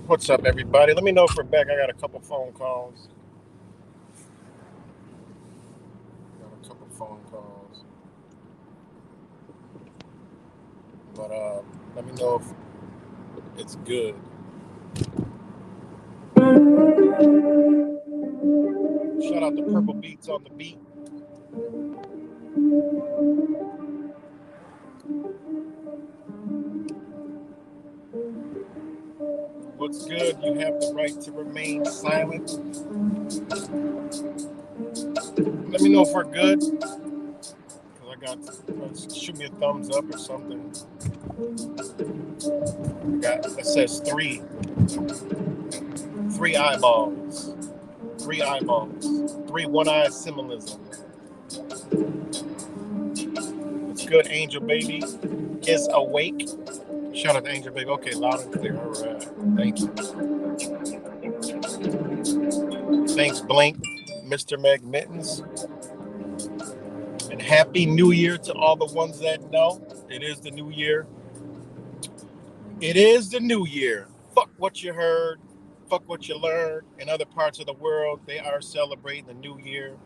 What's up, everybody? Let me know if we're back. I got a couple phone calls. But let me know if it's good. Shout out to Purple Beats on the beat. What's good? You have the right to remain silent. Let me know if we're good. Shoot me a thumbs up or something. It says three eyeballs. 3 eyeballs. 3 one-eye symbolism. It's good. Angel Baby is awake. Shout out to Angel Baby. Okay, loud and clear. All right. Thank you. Thanks, Blink, Mr. Magmittens. And Happy New Year to all the ones that know. It is the new year. It is the new year. Fuck what you heard. Fuck what you learned. In other parts of the world, they are celebrating the new year,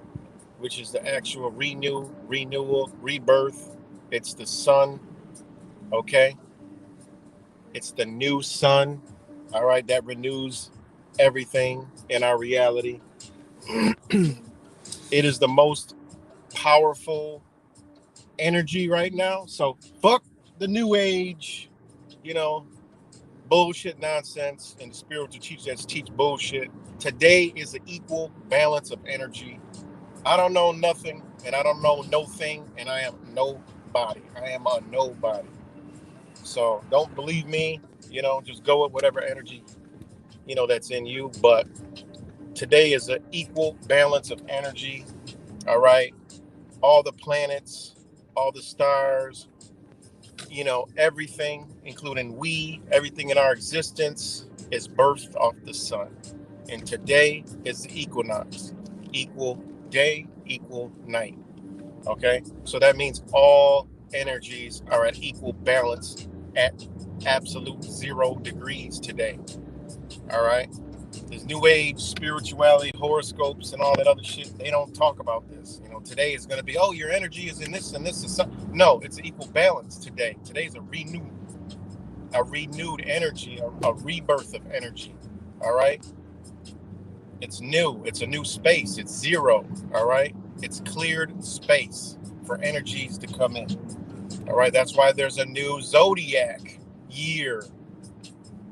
which is the actual renewal, rebirth. It's the sun, okay? It's the new sun, all right? That renews everything in our reality. It is the most powerful energy right now. So fuck the new age, bullshit nonsense and the spiritual teachers that teach bullshit. Today is an equal balance of energy. I don't know nothing, and I don't know no thing, and I am nobody. I am a nobody. So don't believe me, just go with whatever energy, that's in you. But today is an equal balance of energy, all right? All the planets, all the stars, everything, including everything in our existence is birthed off the sun. And today is the equinox. Equal day, equal night. Okay? So that means all energies are at equal balance at absolute 0 degrees today. All right? There's new age, spirituality, horoscopes, and all that other shit. They don't talk about this. Today is going to be, your energy is in this and this is something. No, it's an equal balance today. Today's a renewed energy, a rebirth of energy. All right? It's new. It's a new space. It's 0. All right? It's cleared space for energies to come in. All right? That's why there's a new zodiac year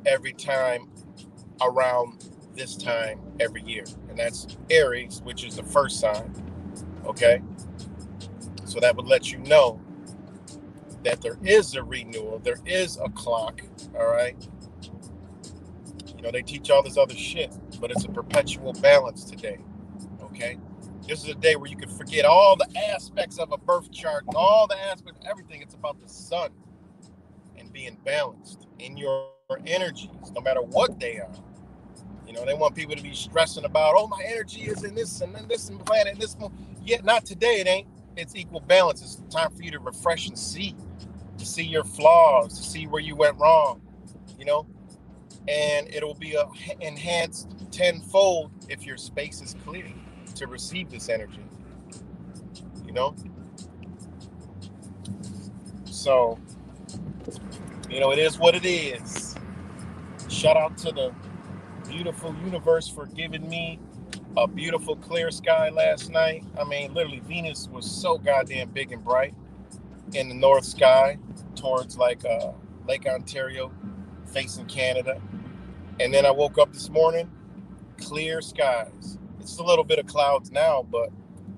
every time around this time every year. And that's Aries, which is the first sign. Okay? So that would let you know that there is a renewal. There is a clock. All right? They teach all this other shit, but it's a perpetual balance today. Okay? This is a day where you can forget all the aspects of a birth chart and all the aspects of everything. It's about the sun and being balanced in your energies, no matter what they are. They want people to be stressing about, my energy is in this and then this and planet and this. Yet not today, it ain't. It's equal balance. It's time for you to refresh and to see your flaws, to see where you went wrong, and it'll be enhanced tenfold if your space is clear to receive this energy, So It is what it is. Shout out to the beautiful universe for giving me a beautiful clear sky last night. I mean, literally, Venus was so goddamn big and bright in the north sky towards like Lake Ontario, facing Canada. And then I woke up this morning, clear skies. It's a little bit of clouds now, but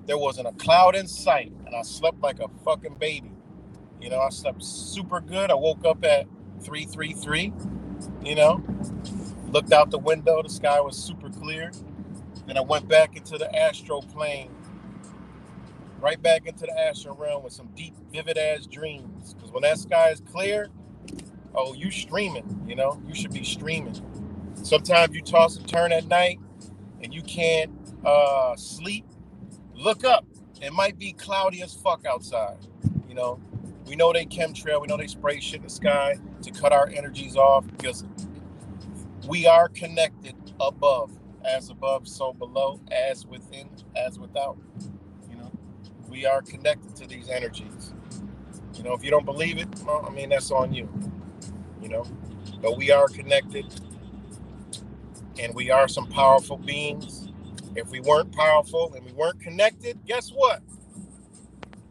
there wasn't a cloud in sight, and I slept like a fucking baby. I slept super good. I woke up at 3:33. Looked out the window. The sky was super clear. Then I went back into the astral plane, right back into the astral realm with some deep, vivid ass dreams. Because when that sky is clear, oh, you streaming. You should be streaming. Sometimes you toss and turn at night, and you can't sleep. Look up. It might be cloudy as fuck outside. We know they chemtrail. We know they spray shit in the sky to cut our energies off, because we are connected above. As above, so below. As within, as without. We are connected to these energies. If you don't believe it, well, I mean, that's on you. But we are connected, and we are some powerful beings. If we weren't powerful and we weren't connected, guess what?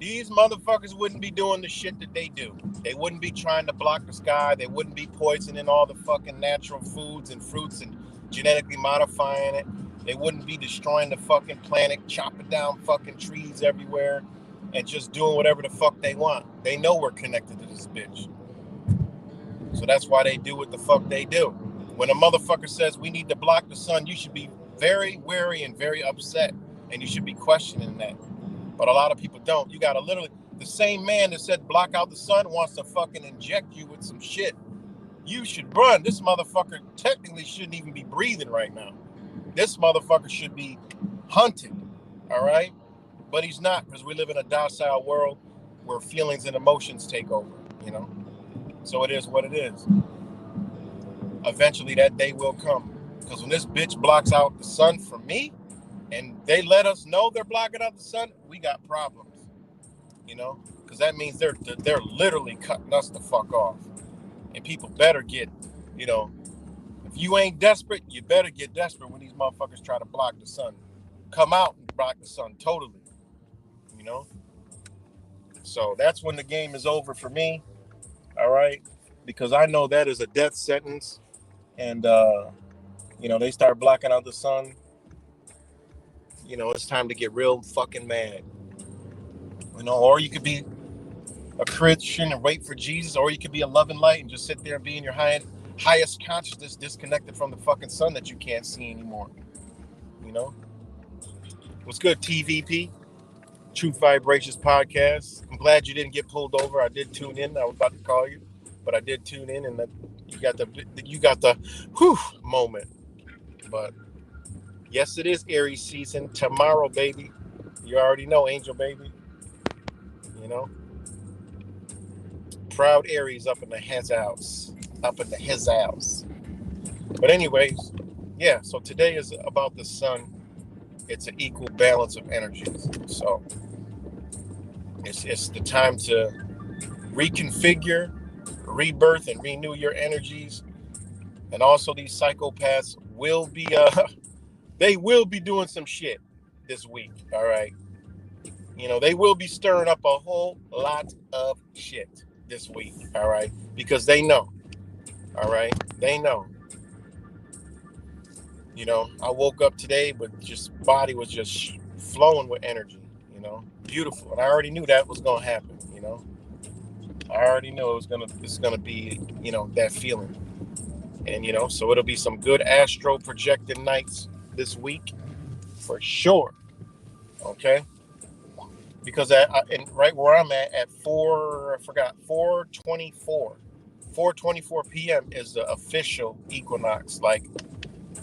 These motherfuckers wouldn't be doing the shit that they do. They wouldn't be trying to block the sky. They wouldn't be poisoning all the fucking natural foods and fruits and genetically modifying it. They wouldn't be destroying the fucking planet, chopping down fucking trees everywhere, and just doing whatever the fuck they want. They know we're connected to this bitch. So that's why they do what the fuck they do. When a motherfucker says we need to block the sun, you should be very wary and very upset, and you should be questioning that. But a lot of people don't. You gotta literally, the same man that said block out the sun wants to fucking inject you with some shit. You should run. This motherfucker technically shouldn't even be breathing right now. This motherfucker should be hunted, all right? But he's not, because we live in a docile world where feelings and emotions take over, So it is what it is. Eventually that day will come. Because when this bitch blocks out the sun from me, and they let us know they're blocking out the sun, we got problems, because that means they're literally cutting us the fuck off. And people better get, if you ain't desperate, you better get desperate when these motherfuckers try to block the sun. Come out and block the sun totally, So that's when the game is over for me, all right? Because I know that is a death sentence, and, they start blocking out the sun. It's time to get real fucking mad. Or you could be a Christian and wait for Jesus, or you could be a loving light and just sit there and be in your highest consciousness, disconnected from the fucking sun that you can't see anymore. What's good, TVP? Truth Vibrations Podcast. I'm glad you didn't get pulled over. I did tune in. I was about to call you, but I did tune in, and you got the whew moment. But yes, it is Aries season tomorrow, baby. You already know, Angel, baby. Proud Aries up in his house. But anyways, yeah, so today is about the sun. It's an equal balance of energies. So it's the time to reconfigure, rebirth, and renew your energies. And also these psychopaths will be they will be doing some shit this week, all right? They will be stirring up a whole lot of shit this week, all right? Because they know, all right? They know. I woke up today, but just body was just flowing with energy, beautiful. And I already knew that was going to happen, I already knew it's going to be, that feeling. And, so it'll be some good astro projected nights this week for sure. Okay. Because right where I'm at 4:24 p.m. is the official equinox. Like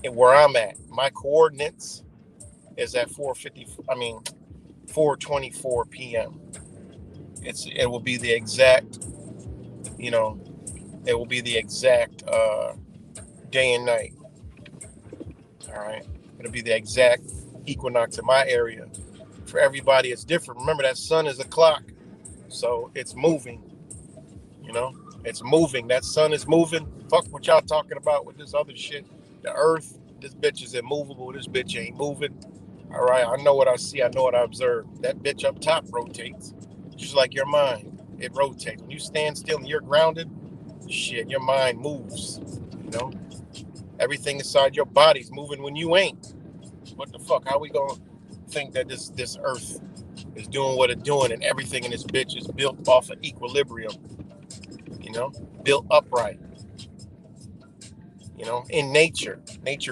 where I'm at, my coordinates is at 4:24 p.m. It will be the exact, it will be the exact day and night. All right. It'll be the exact equinox in my area. For everybody, it's different. Remember, that sun is a clock, so it's moving, It's moving. That sun is moving. Fuck what y'all talking about with this other shit. The earth, this bitch is immovable. This bitch ain't moving. All right, I know what I see. I know what I observe. That bitch up top rotates, just like your mind. It rotates. When you stand still and you're grounded, shit, your mind moves. You know, everything inside your body's moving when you ain't. What the fuck? How we gonna think that this earth is doing what it's doing and everything in this bitch is built off of equilibrium? You know, built upright. You know, in nature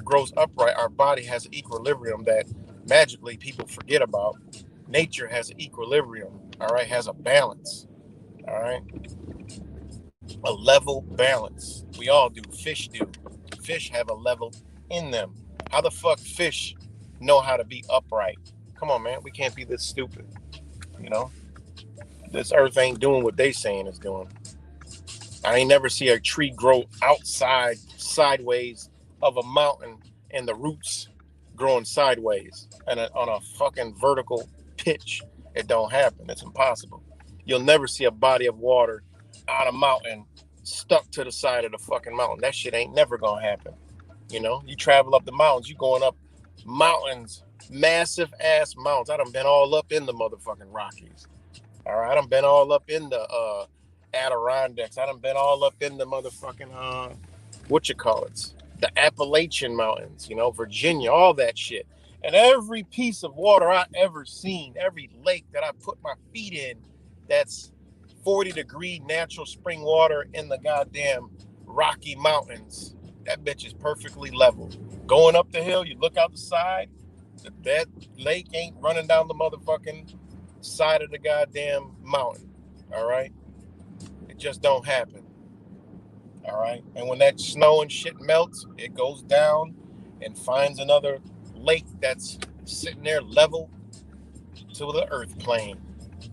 grows upright. Our body has an equilibrium that magically people forget about. Nature has an equilibrium, all right, has a balance, all right, a level balance. We all do. Fish do. Fish have a level in them. How the fuck fish know how to be upright? Come on, man. We can't be this stupid. You know, this earth ain't doing what they saying it's doing. I ain't never see a tree grow outside, sideways of a mountain, and the roots growing sideways and on a fucking vertical pitch. It don't happen. It's impossible. You'll never see a body of water on a mountain stuck to the side of the fucking mountain. That shit ain't never gonna happen. You know, you travel up the mountains, you going up mountains, massive ass mountains. I done been all up in the motherfucking Rockies. All right, I done been all up in the Adirondacks. I done been all up in the motherfucking the Appalachian Mountains, you know, Virginia, all that shit. And every piece of water I ever seen, every lake that I put my feet in, that's 40-degree natural spring water in the goddamn Rocky Mountains. That bitch is perfectly level. Going up the hill, you look out the side, that lake ain't running down the motherfucking side of the goddamn mountain. All right? It just don't happen. All right? And when that snow and shit melts, it goes down and finds another lake that's sitting there level to the earth plane,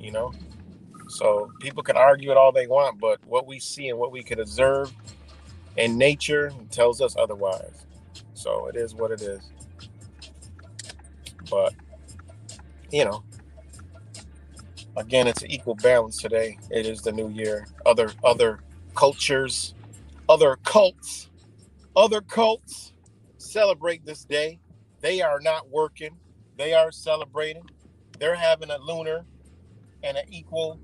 you know? So people can argue it all they want, but what we see and what we can observe in nature tells us otherwise. So it is what it is. But, you know, again, it's an equal balance today. It is the new year. Other cultures, other cults celebrate this day. They are not working. They are celebrating. They're having a lunar and an equal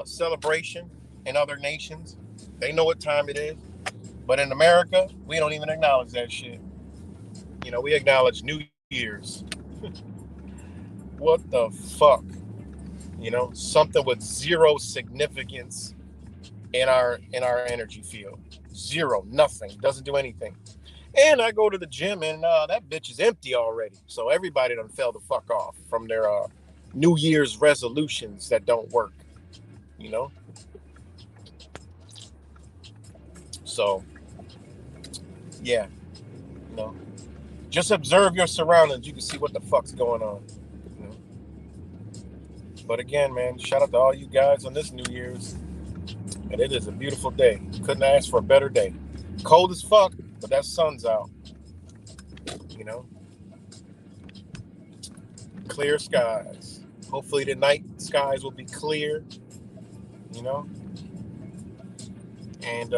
celebration in other nations. They know what time it is. But in America, we don't even acknowledge that shit. You know, we acknowledge New Year's. What the fuck? You know, something with zero significance in our energy field. Zero, nothing. Doesn't do anything. And I go to the gym and that bitch is empty already. So everybody done fell the fuck off from their New Year's resolutions that don't work. You know? So, yeah. You know, just observe your surroundings. You can see what the fuck's going on. You know? But again, man, shout out to all you guys on this New Year's. And it is a beautiful day. Couldn't ask for a better day. Cold as fuck, but that sun's out. You know? Clear skies. Hopefully the night skies will be clear. You know? And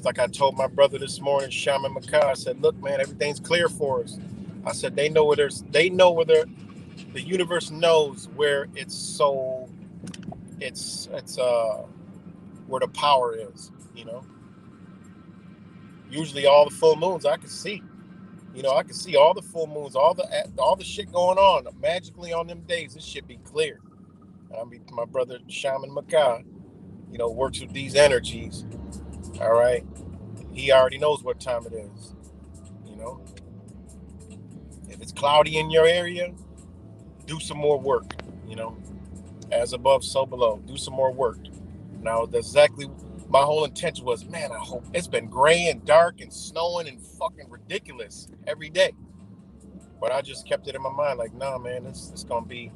like I told my brother this morning, Shaman Makai, I said, look, man, everything's clear for us. I said, the universe knows where it's soul. It's where the power is, you know. Usually all the full moons I can see. You know, I can see all the full moons, all the shit going on. Magically on them days, this shit be clear. I mean, my brother Shaman Makai, you know, works with these energies. All right. He already knows what time it is. You know. If it's cloudy in your area, do some more work, you know. As above, so below. Do some more work. Now, that's exactly my whole intention was, man, I hope it's been gray and dark and snowing and fucking ridiculous every day. But I just kept it in my mind, like, nah, man, it's gonna be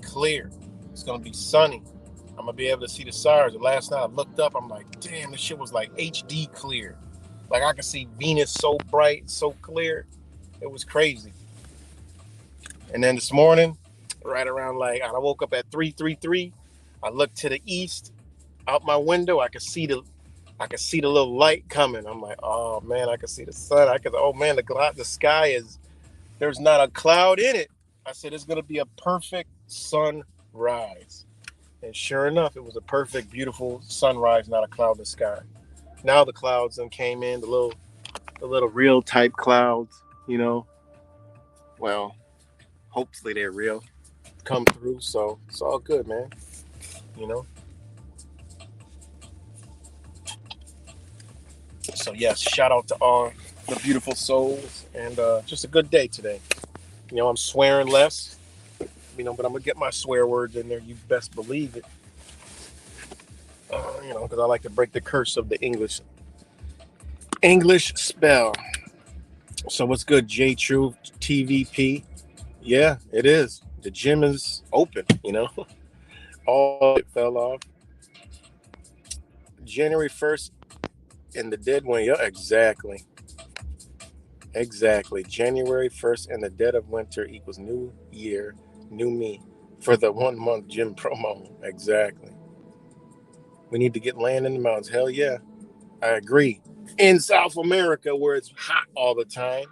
clear. It's gonna be sunny. I'm gonna be able to see the stars. And last night I looked up, I'm like, damn, this shit was like HD clear. Like I could see Venus so bright, so clear. It was crazy. And then this morning, right around like I woke up at 3:33. I looked to the east out my window, I could see the little light coming. I'm like, oh man, I can see the sun. Oh man, the sky is, there's not a cloud in it. I said it's gonna be a perfect sunrise. And sure enough, it was a perfect, beautiful sunrise, not a cloudless sky. Now the clouds then came in, the little real type clouds, you know. Well, hopefully they're real. Come through, so it's all good, man. You know. So yes, shout out to all the beautiful souls, and just a good day today. You know, I'm swearing less, you know, but I'm gonna get my swear words in there. You best believe it. You know, because I like to break the curse of the English spell. So what's good, J True TVP? Yeah, it is. The gym is open. You know, all it fell off. January 1st, and the dead one. Yeah, exactly. Exactly. January 1st and the dead of winter equals new year, new me for the 1 month gym promo. Exactly. We need to get land in the mountains. Hell yeah. I agree. In South America, where it's hot all the time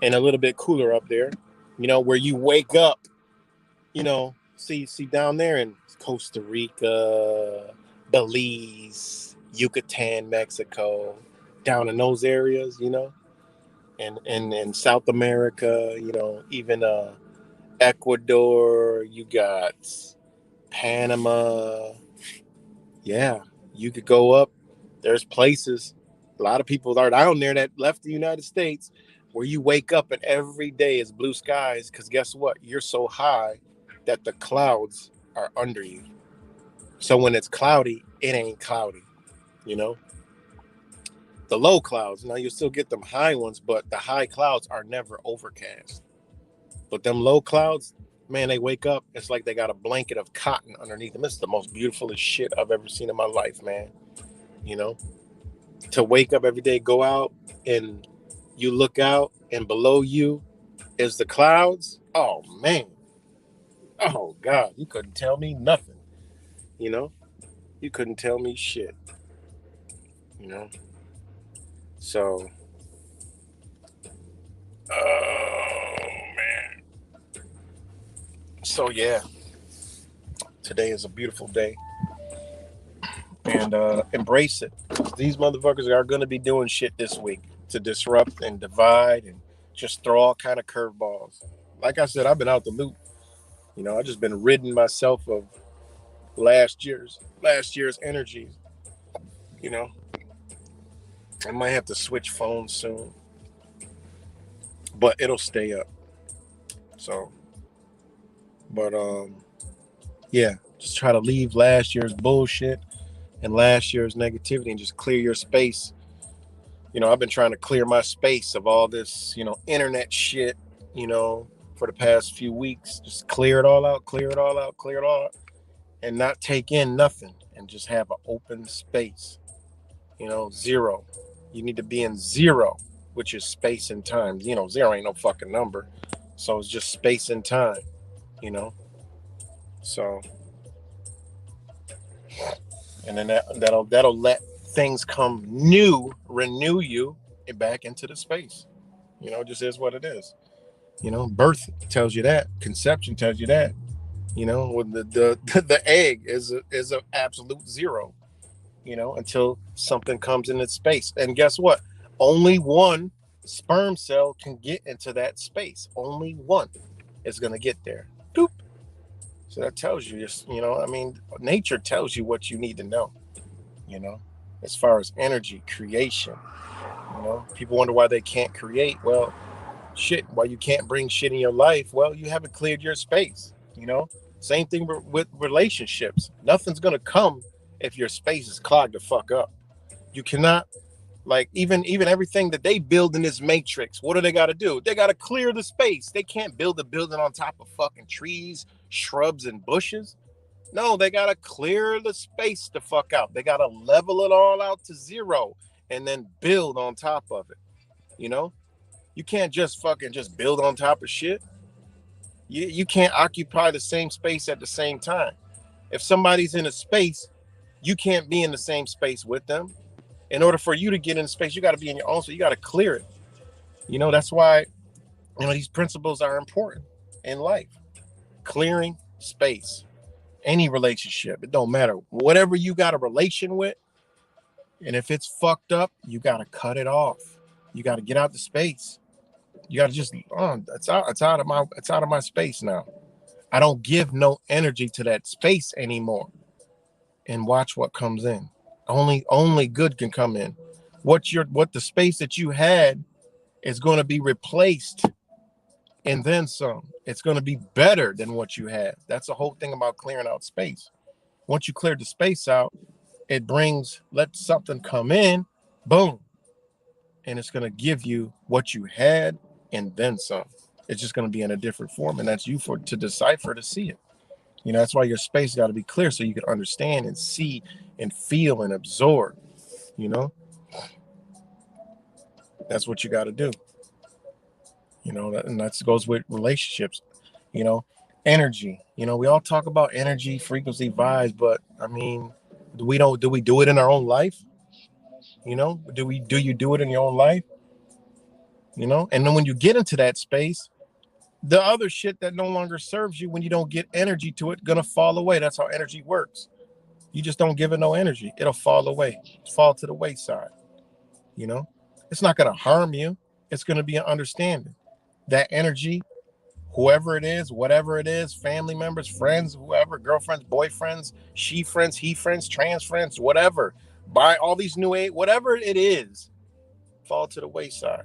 and a little bit cooler up there, you know, where you wake up, you know, see down there in Costa Rica, Belize, Yucatan, Mexico, down in those areas, you know, and South America, you know, even Ecuador, you got Panama. Yeah, you could go up. There's places, a lot of people are down there that left the United States, where you wake up and every day is blue skies, because guess what? You're so high that the clouds are under you. So when it's cloudy, it ain't cloudy, you know? The low clouds, now you still get them high ones, but the high clouds are never overcast. But them low clouds, man, they wake up, it's like they got a blanket of cotton underneath them. It's the most beautiful shit I've ever seen in my life, man. You know? To wake up every day, go out, and you look out, and below you is the clouds. Oh, man. Oh, God. You couldn't tell me nothing. You know? You couldn't tell me shit. You know? So, oh, man. So, yeah. Today is a beautiful day. And embrace it. These motherfuckers are going to be doing shit this week to disrupt and divide and just throw all kind of curveballs. Like I said, I've been out the loop. You know, I just been ridding myself of last year's energies. You know, I might have to switch phones soon, but it'll stay up. So, but yeah, just try to leave last year's bullshit and last year's negativity and just clear your space. You know, I've been trying to clear my space of all this, you know, internet shit, you know, for the past few weeks. Just clear it all out, clear it all out, clear it all out, and not take in nothing and just have an open space. You know, zero. You need to be in zero, which is space and time. You know, zero ain't no fucking number. So it's just space and time, you know. So, and then that'll let things come new, renew you back into the space. You know, it just is what it is. You know, birth tells you that. Conception tells you that. You know, when the egg is a absolute zero. You know, until something comes in its space. And guess what? Only one sperm cell can get into that space. Only one is going to get there. Doop. So that tells you, just, you know, I mean, nature tells you what you need to know, you know, as far as energy, creation. You know, people wonder why they can't create. Well, shit, why you can't bring shit in your life? Well, you haven't cleared your space, you know? Same thing with relationships. Nothing's going to come if your space is clogged the fuck up. You cannot, like, even everything that they build in this matrix, what do they got to do? They got to clear the space. They can't build a building on top of fucking trees, shrubs, and bushes. No, they got to clear the space the fuck out. They got to level it all out to zero and then build on top of it. You know? You can't just fucking just build on top of shit. You can't occupy the same space at the same time. If somebody's in a space You can't be in the same space with them. In order for you to get in space, you got to be in your own, so you got to clear it. That's why, these principles are important in life. Clearing space. Any relationship, it don't matter. Whatever you got a relation with, and if it's fucked up, you got to cut it off. You got to get out the space. You got to just, it's out of my space now. I don't give no energy to that space anymore. And watch what comes in. Only good can come in. What the space that you had is going to be replaced, and then some. It's going to be better than what you had. That's the whole thing about clearing out space. Once you clear the space out, let something come in, boom, and it's going to give you what you had and then some. It's just going to be in a different form, and that's you to decipher, to see it. That's why your space got to be clear, so you can understand and see and feel and absorb. That's what you got to do. And that goes with relationships. Energy. We all talk about energy, frequency, vibes, but I mean, do we do it in our own life? Do you do it in your own life? And then when you get into that space, the other shit that no longer serves you, when you don't get energy to it, gonna fall away. That's how energy works. You just don't give it no energy. It'll fall away, fall to the wayside. It's not gonna harm you. It's gonna be an understanding. That energy, whoever it is, whatever it is, family members, friends, whoever, girlfriends, boyfriends, she friends, he friends, trans friends, whatever, buy all these new age, whatever it is, fall to the wayside.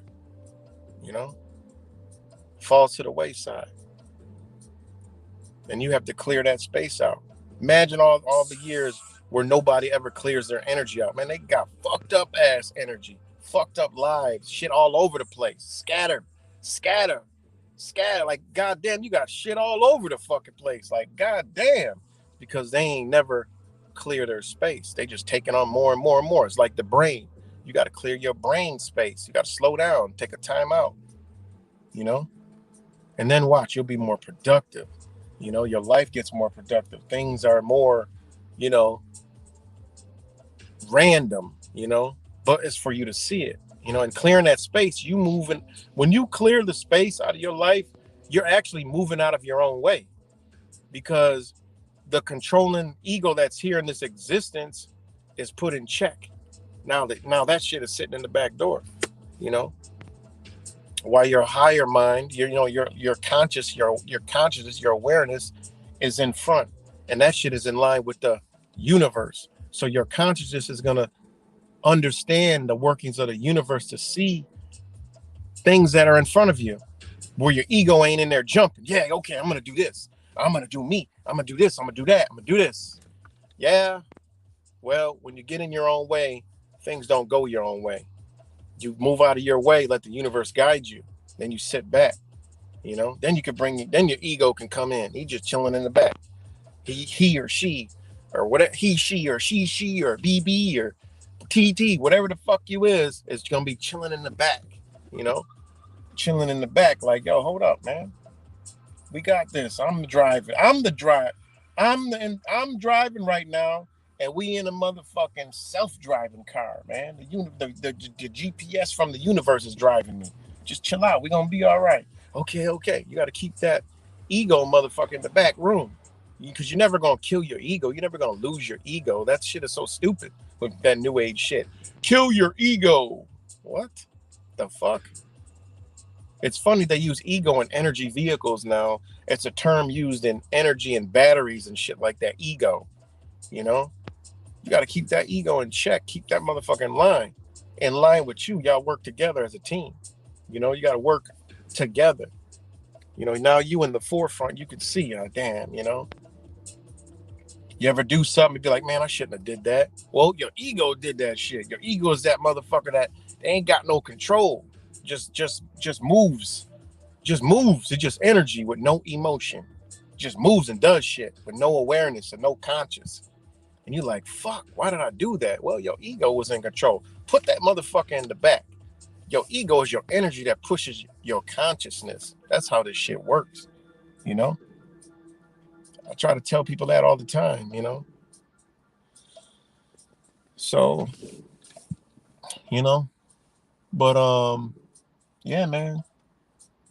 Falls to the wayside. And you have to clear that space out. Imagine all the years where nobody ever clears their energy out. Man, they got fucked up ass energy, fucked up lives, shit all over the place, scatter. Like, goddamn, you got shit all over the fucking place. Like, goddamn, because they ain't never clear their space. They just taking on more and more and more. It's like the brain. You got to clear your brain space. You got to slow down, take a time out, and then watch, you'll be more productive. Your life gets more productive. Things are more, random, but it's for you to see it, and clearing that space, you moving. When you clear the space out of your life, you're actually moving out of your own way, because the controlling ego that's here in this existence is put in check. Now that shit is sitting in the back door, while your higher mind, your conscious, your consciousness, your awareness is in front, and that shit is in line with the universe. So your consciousness is gonna understand the workings of the universe to see things that are in front of you, where your ego ain't in there jumping. Yeah, okay, I'm gonna do this. I'm gonna do me. I'm gonna do this. I'm gonna do that. I'm gonna do this. Yeah. Well, when you get in your own way, things don't go your own way. You move out of your way, let the universe guide you. Then you sit back, then you can then your ego can come in. He just chilling in the back. He or she, or whatever, he, she, or she, or BB, or TT, whatever the fuck you is gonna be chilling in the back, chilling in the back, like, yo, hold up, man. We got this. I'm the driver. I'm driving right now. And we in a motherfucking self-driving car, man. The GPS from the universe is driving me. Just chill out. We're going to be all right. Okay. You got to keep that ego motherfucker in the back room, because you're never going to kill your ego. You're never going to lose your ego. That shit is so stupid with that new age shit. Kill your ego. What the fuck? It's funny they use ego in energy vehicles now. It's a term used in energy and batteries and shit like that. Ego, You got to keep that ego in check. Keep that motherfucking in line with you. Y'all work together as a team. You got to work together. Now you in the forefront, you can see, damn, You ever do something and be like, man, I shouldn't have did that. Well, your ego did that shit. Your ego is that motherfucker that they ain't got no control. Just moves. Just moves. It's just energy with no emotion. Just moves and does shit with no awareness and no conscious. And you're like, fuck, why did I do that? Well, your ego was in control. Put that motherfucker in the back. Your ego is your energy that pushes your consciousness. That's how this shit works. I try to tell people that all the time, So, you know, but yeah, man.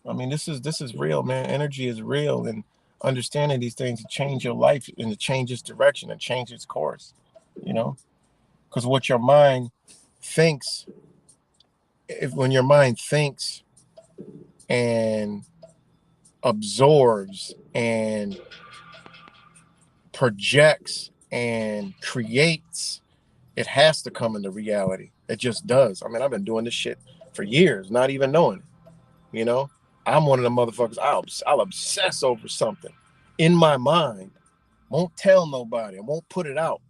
I mean, this is real, man. Energy is real, and understanding these things to change your life and to change its direction and change its course. You know, because what your mind thinks, if when your mind thinks and absorbs and projects and creates, it has to come into reality. It just does. I mean, I've been doing this shit for years, not even knowing it. You know, I'm one of the motherfuckers. I'll obsess over something in my mind. Won't tell nobody. I won't put it out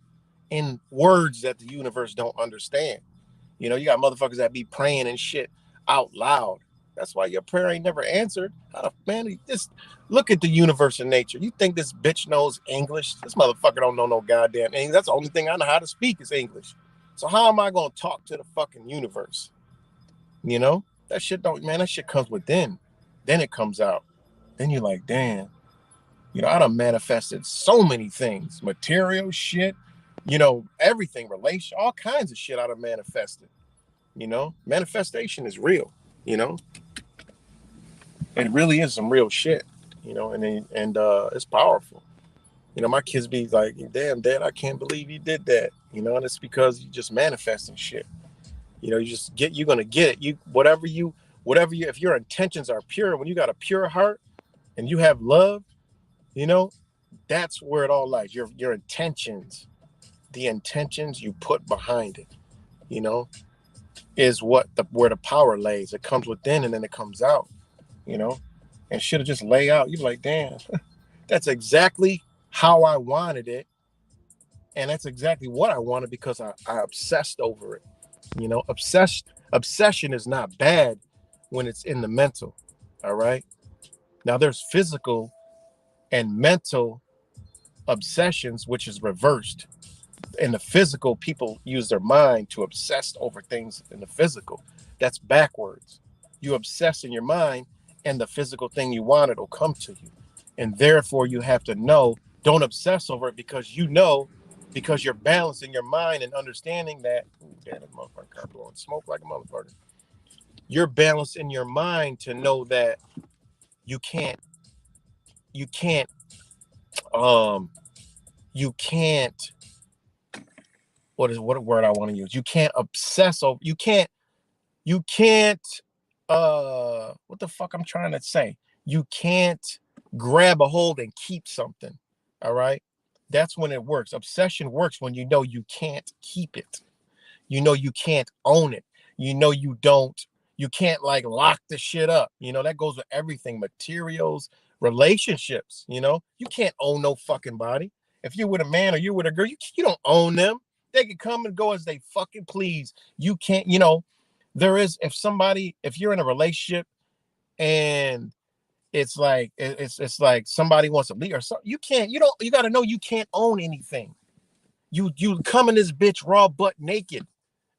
in words that the universe don't understand. You know, you got motherfuckers that be praying and shit out loud. That's why your prayer ain't never answered. Man, just look at the universe and nature. You think this bitch knows English? This motherfucker don't know no goddamn English. That's the only thing I know how to speak is English. So how am I going to talk to the fucking universe? You know, that shit that shit comes within. Then it comes out. Then you're like, damn, you know, I done manifested so many things, material shit, you know, everything, relation, all kinds of shit I done manifested. You know, manifestation is real, you know, it really is some real shit, you know, and it's powerful. You know, my kids be like, damn, Dad, I can't believe you did that. You know, and it's because you just manifesting shit. You know, you're going to get it. If your intentions are pure, when you got a pure heart and you have love, you know, that's where it all lies. Your intentions, the intentions you put behind it, you know, is where the power lays. It comes within and then it comes out, you know, and should have just lay out. You're like, damn, that's exactly how I wanted it. And that's exactly what I wanted because I obsessed over it. You know, obsession is not bad when it's in the mental. All right. Now there's physical and mental obsessions, which is reversed. In the physical, people use their mind to obsess over things in the physical. That's backwards. You obsess in your mind, and the physical thing you wanted will come to you. And therefore, you have to know, don't obsess over it because you're balancing your mind and understanding that, damn, this motherfucker car blowing smoke like a motherfucker. You're balanced in your mind to know that you can't, you can't, you can't, what word I want to use? You can't obsess over, you can't what the fuck I'm trying to say? You can't grab a hold and keep something. All right. That's when it works. Obsession works when you know you can't keep it. You know you can't own it. You know you can't like lock the shit up. You know, that goes with everything, materials, relationships, you know. You can't own no fucking body. If you're with a man or you're with a girl, you don't own them. They can come and go as they fucking please. You can't, you know, if you're in a relationship and it's like somebody wants to leave or something, you got to know you can't own anything. You come in this bitch raw butt naked.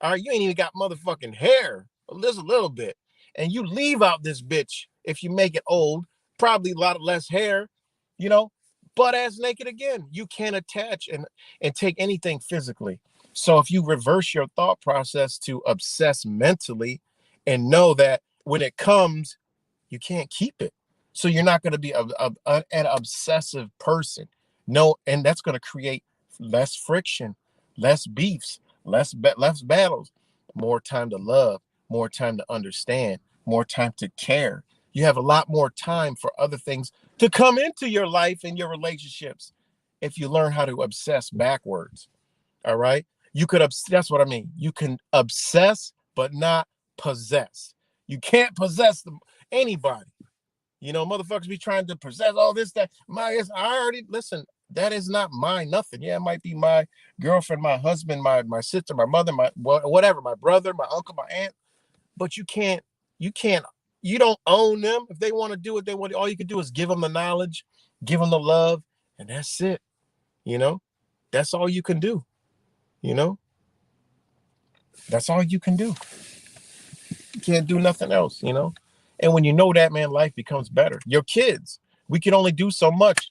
All right, you ain't even got motherfucking hair, just a little bit, and you leave out this bitch if you make it old, probably a lot less hair, you know, butt ass naked again. You can't attach and take anything physically. So if you reverse your thought process to obsess mentally and know that when it comes, you can't keep it. So you're not going to be an obsessive person. No, and that's going to create less friction, less beefs, less battles, more time to love, more time to understand, more time to care. You have a lot more time for other things to come into your life and your relationships if you learn how to obsess backwards. All right. That's what I mean. You can obsess, but not possess. You can't possess anybody. You know, motherfuckers be trying to possess all this, that. I already, listen, that is not my nothing. Yeah, it might be my girlfriend, my husband, my sister, my mother, whatever, my brother, my uncle, my aunt. But you can't, you don't own them. If they want to do what they want, all you can do is give them the knowledge, give them the love, and that's it. You know, that's all you can do. You know, that's all you can do. You can't do nothing else, you know? And when you know that, man, life becomes better. Your kids, we can only do so much.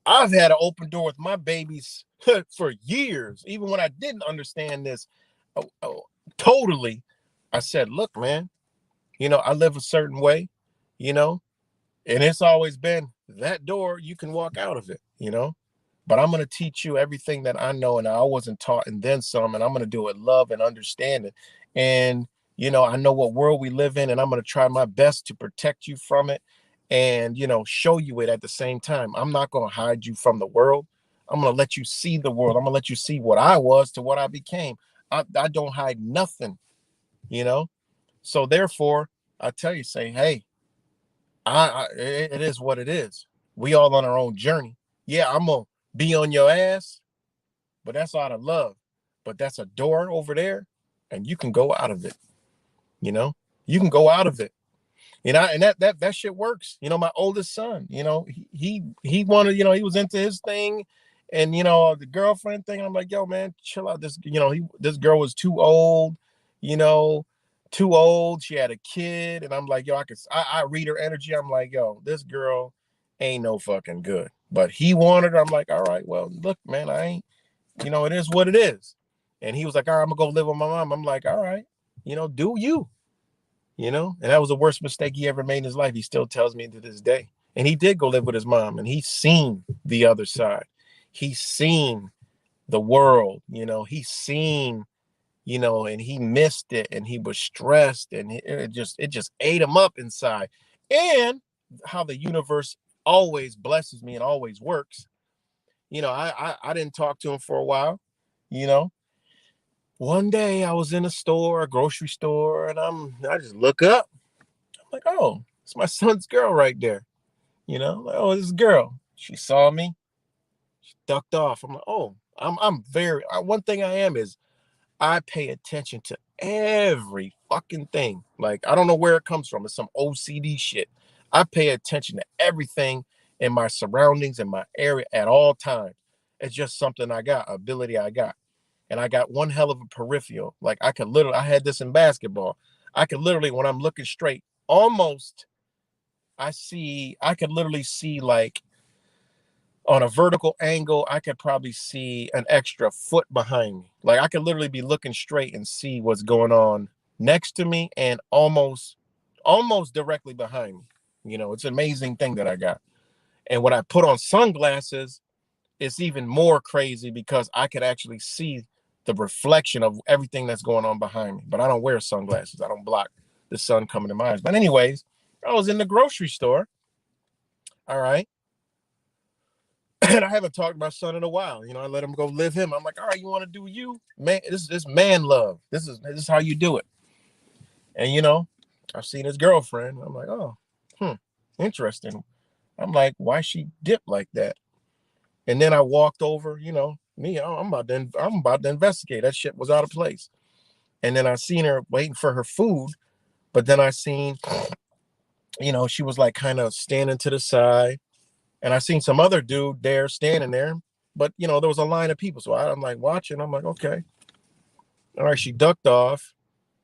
I've had an open door with my babies for years, even when I didn't understand this totally. I said, look, man, I live a certain way, you know, and it's always been that door, you can walk out of it. But I'm going to teach you everything that I know and I wasn't taught, and then some, and I'm going to do it love and understanding. And, I know what world we live in, and I'm going to try my best to protect you from it and, show you it at the same time. I'm not going to hide you from the world. I'm going to let you see the world. I'm going to let you see what I was to what I became. I don't hide nothing, you know? So therefore, I tell you, say, hey, it is what it is. We all on our own journey. Yeah, I'm gonna be on your ass, but that's out of love. But that's a door over there, and you can go out of it. You know, you can go out of it. And that shit works. My oldest son, he wanted, he was into his thing, and the girlfriend thing. I'm like, yo, man, chill out. This girl was too old, you know, too old. She had a kid, and I'm like, yo, I read her energy. I'm like, yo, this girl ain't no fucking good. But he wanted her. I'm like, all right, well, look, man, I ain't, it is what it is. And he was like, all right, I'm gonna go live with my mom. I'm like, all right, do you. And that was the worst mistake he ever made in his life. He still tells me to this day. And he did go live with his mom, and he's seen the other side. He's seen the world, he's seen, and he missed it, and he was stressed, and it just ate him up inside. And how the universe always blesses me and always works. I didn't talk to him for a while, you know. One day I was in a grocery store, and I just look up. Like, oh, it's my son's girl right there. Like, oh, this girl. She saw me. She ducked off. I'm like, oh, I'm very. One thing I am is I pay attention to every fucking thing. Like, I don't know where it comes from. It's some OCD shit. I pay attention to everything in my surroundings in my area at all times. It's just something I got, ability I got. And I got one hell of a peripheral. Like, I had this in basketball. I could literally, when I'm looking straight, almost I could literally see, like, on a vertical angle, I could probably see an extra foot behind me. Like, I could literally be looking straight and see what's going on next to me and almost directly behind me. It's an amazing thing that I got. And when I put on sunglasses, it's even more crazy because I could actually see the reflection of everything that's going on behind me. But I don't wear sunglasses. I don't block the sun coming to my eyes. But anyways, I was in the grocery store. All right. And I haven't talked to my son in a while. I let him go live him. I'm like, all right, you want to do you? Man, this man love. This is how you do it. And I've seen his girlfriend. I'm like, oh, interesting. I'm like, why she dipped like that? And then I walked over, I'm about to investigate. That shit was out of place. And then I seen her waiting for her food, but then I seen, she was like kind of standing to the side. And I seen some other dude there standing there, but there was a line of people. So I'm like watching. I'm like, okay. All right, she ducked off.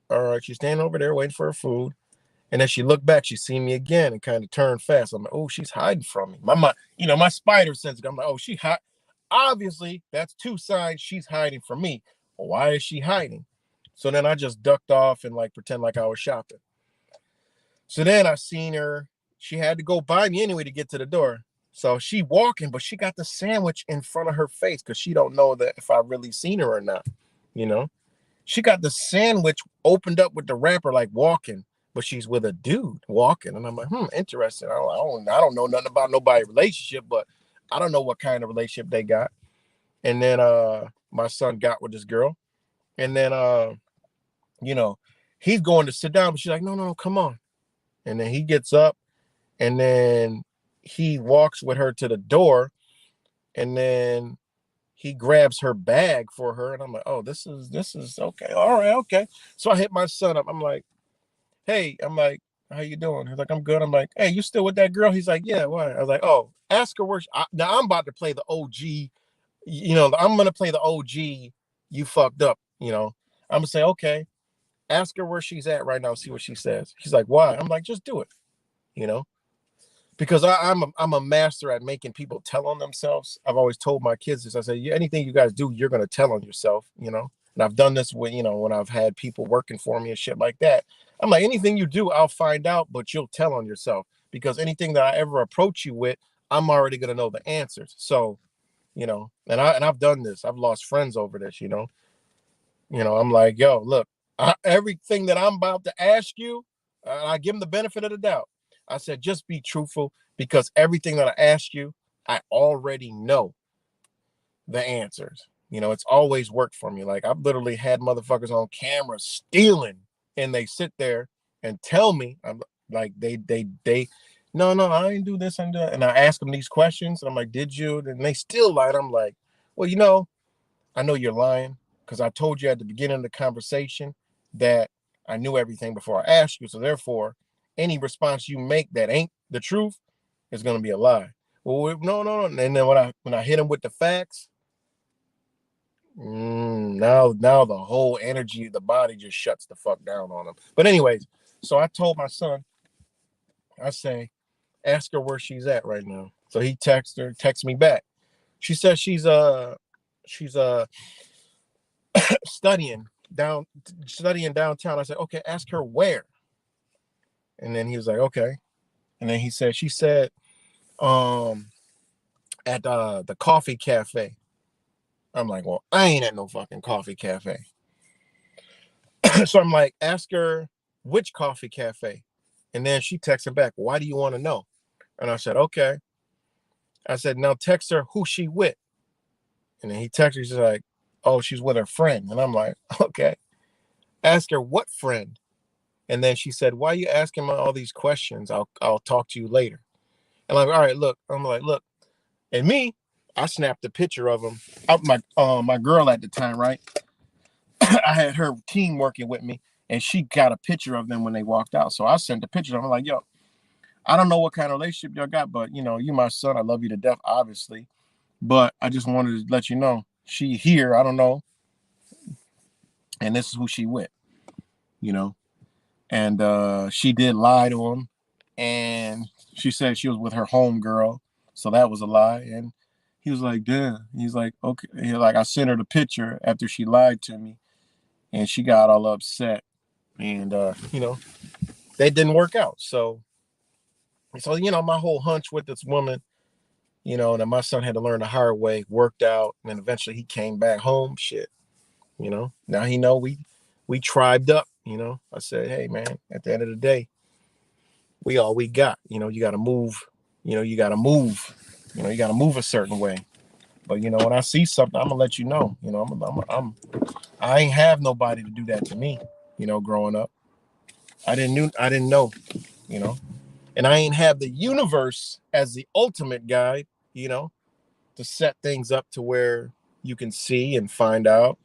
All right, she's standing over there waiting for her food. And then she looked back, she seen me again and kind of turned fast. I'm like, oh, she's hiding from me. My spider sense. I'm like, oh, she hide. Obviously, that's two signs she's hiding from me. Well, why is she hiding? So then I just ducked off and like pretend like I was shopping. So then I seen her. She had to go by me anyway to get to the door. So she walking, but she got the sandwich in front of her face because she don't know that if I really seen her or not. She got the sandwich opened up with the wrapper, like walking, but she's with a dude walking. And I'm like, interesting. I don't know nothing about nobody's relationship, but I don't know what kind of relationship they got. And then my son got with this girl. And then he's going to sit down, but she's like, no, come on. And then he gets up and then he walks with her to the door, and then he grabs her bag for her. And I'm like, oh, this is okay. All right, okay. So I hit my son up. I'm like, hey, how you doing? He's like, I'm good. I'm like, hey, you still with that girl? He's like, yeah, why? I was like, oh, ask her where now I'm about to play the OG, I'm gonna play the OG, you fucked up, I'm gonna say, okay, ask her where she's at right now, see what she says. He's like, why? I'm like, just do it, you know. because I'm a master at making people tell on themselves. I've always told my kids this. I say, yeah, anything you guys do, you're gonna tell on yourself, you know. And I've done this when, you know, when I've had people working for me and shit like that. I'm like, anything you do, I'll find out, but you'll tell on yourself, because anything that I ever approach you with, I'm already gonna know the answers. So, you know, and I've done this. I've lost friends over this, you know. I'm like, yo, look, everything that I'm about to ask you, I give them the benefit of the doubt. I said, just be truthful, because everything that I ask you, I already know the answers. You know, it's always worked for me. Like, I've literally had motherfuckers on camera stealing, and they sit there and tell me, I'm like, no, I didn't do this, I didn't do that. And I ask them these questions, and I'm like, did you? And they still lied. I'm like, well, you know, I know you're lying, because I told you at the beginning of the conversation that I knew everything before I asked you. So therefore, any response you make that ain't the truth is going to be a lie. Well, no. And then when I hit him with the facts, now the whole energy of the body just shuts the fuck down on him. But anyways, so I told my son, I say, ask her where she's at right now. So he texts me back. She says she's studying downtown. I said, okay, ask her where. And then he was like, okay. And then she said at the coffee cafe. I'm like, well, I ain't at no fucking coffee cafe. So I'm like, ask her which coffee cafe. And then she texted back, why do you want to know? And I said, okay. I said, now text her who she with. And then he texted, she's like, oh, she's with her friend. And I'm like, okay. Ask her what friend. And then she said, why are you asking me all these questions? I'll talk to you later. And I'm like, all right, look. I'm like, look. And me, I snapped a picture of him. My girl at the time, right? I had her team working with me, and she got a picture of them when they walked out. So I sent the picture of them. I'm like, yo, I don't know what kind of relationship y'all got, but, you know, you my son. I love you to death, obviously. But I just wanted to let you know she here. I don't know. And this is who she with, you know. And she did lie to him. And she said she was with her homegirl. So that was a lie. And he was like, damn. He's like, okay. I sent her the picture after she lied to me. And she got all upset. And, you know, that didn't work out. So, you know, my whole hunch with this woman, you know, that my son had to learn the hard way, worked out. And then eventually he came back home. Shit. You know, now he know we tribed up. You know, I said, hey, man, at the end of the day, we all we got. You know, you got to move. You know, you got to move. You know, you got to move a certain way. But, you know, when I see something, I'm gonna let you know. You know, I ain't have nobody to do that to me. You know, growing up, I didn't know. You know, and I ain't have the universe as the ultimate guide. You know, to set things up to where you can see and find out.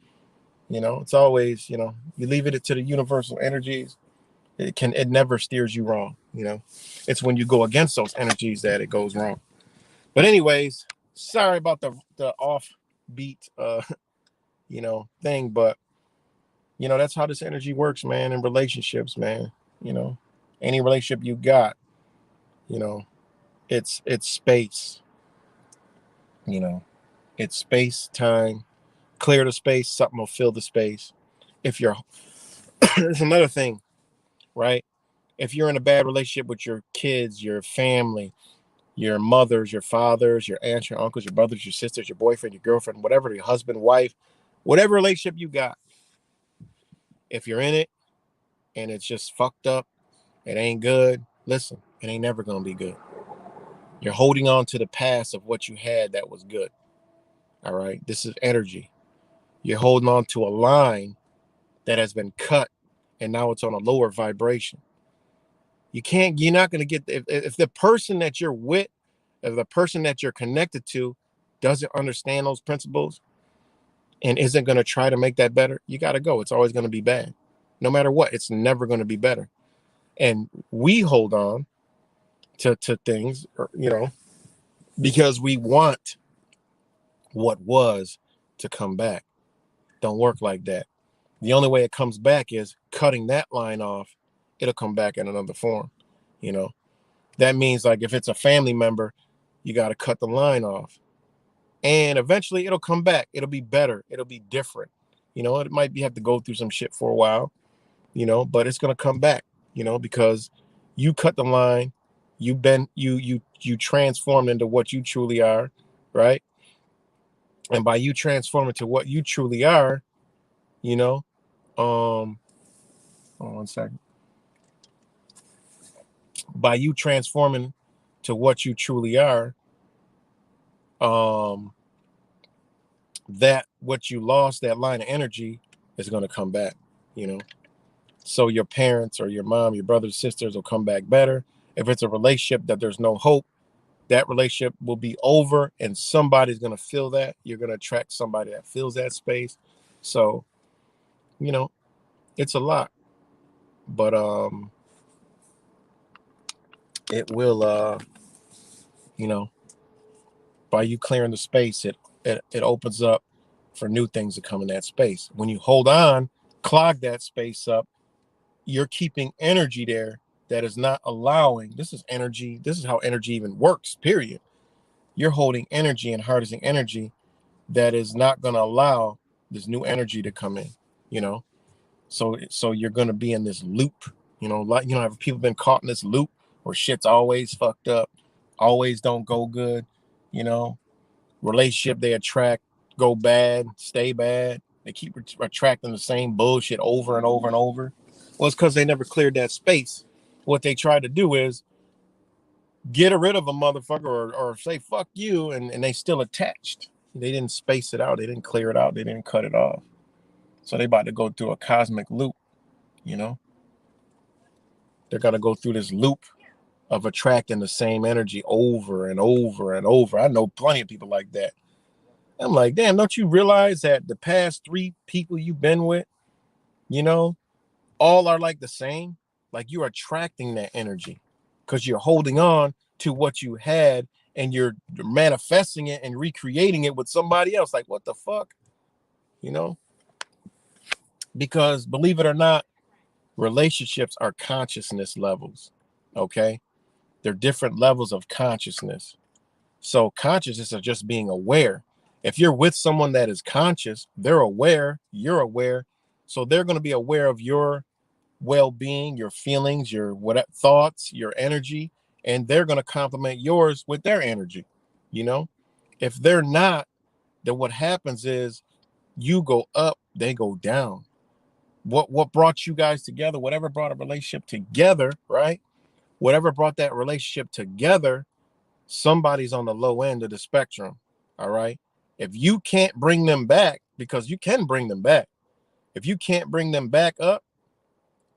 You know, it's always, you know, you leave it to the universal energies. It never steers you wrong. You know, it's when you go against those energies that it goes wrong. But anyways, sorry about the offbeat you know, thing, but you know, that's how this energy works, man, in relationships, man. You know, any relationship you got, you know, it's space, you know, it's space, time, clear the space, something will fill the space. If you're there's another thing, right? If you're in a bad relationship with your kids, your family, your mothers, your fathers, your aunts, your uncles, your brothers, your sisters, your boyfriend, your girlfriend, whatever, your husband, wife, whatever relationship you got, if you're in it and it's just fucked up, it ain't good, listen, it ain't never gonna be good. You're holding on to the past of what you had that was good. All right. This is energy. You're holding on to a line that has been cut and now it's on a lower vibration. You're not going to get, if the person that you're with, if the person that you're connected to doesn't understand those principles and isn't going to try to make that better, you got to go. It's always going to be bad. No matter what, it's never going to be better. And we hold on to things, you know, because we want what was to come back. Don't work like that. The only way it comes back is cutting that line off. It'll come back in another form, you know. That means like if it's a family member, you got to cut the line off. And eventually it'll come back. It'll be better. It'll be different. It might be have to go through some shit for a while, but it's gonna come back, because you cut the line, you transformed into what you truly are, right? And by you transforming to what you truly are, hold on 1 second. By you transforming to what you truly are, that what you lost, that line of energy, is gonna come back, So your parents or your mom, your brothers, sisters will come back better. If it's a relationship that there's no hope, that relationship will be over and somebody's going to fill that. You're going to attract somebody that fills that space. So, it's a lot, but it will, by you clearing the space, it opens up for new things to come in that space. When you hold on, clog that space up, you're keeping energy there that is not allowing. This is energy. This is how energy even works, period. You're holding energy and harnessing energy that is not going to allow this new energy to come in, so you're going to be in this loop, like, have people been caught in this loop where shit's always fucked up, always don't go good, relationship they attract go bad, stay bad. They keep attracting the same bullshit over and over and over. Well, it's because they never cleared that space. What they try to do is get rid of a motherfucker or say fuck you, and they still attached. They didn't space it out. They didn't clear it out. They didn't cut it off. So they about to go through a cosmic loop, They're going to go through this loop of attracting the same energy over and over and over. I know plenty of people like that. I'm like, damn, don't you realize that the past 3 people you've been with, all are like the same? Like, you're attracting that energy because you're holding on to what you had and you're manifesting it and recreating it with somebody else. Like, what the fuck? Because believe it or not, relationships are consciousness levels. Okay. They're different levels of consciousness. So consciousness is just being aware. If you're with someone that is conscious, they're aware, you're aware. So they're going to be aware of your well-being, your feelings, your what thoughts, your energy, and they're going to complement yours with their energy. If they're not, then what happens is you go up, they go down. What brought you guys together, whatever brought a relationship together, right? Whatever brought that relationship together, somebody's on the low end of the spectrum. All right. If you can't bring them back, because you can bring them back, if you can't bring them back up,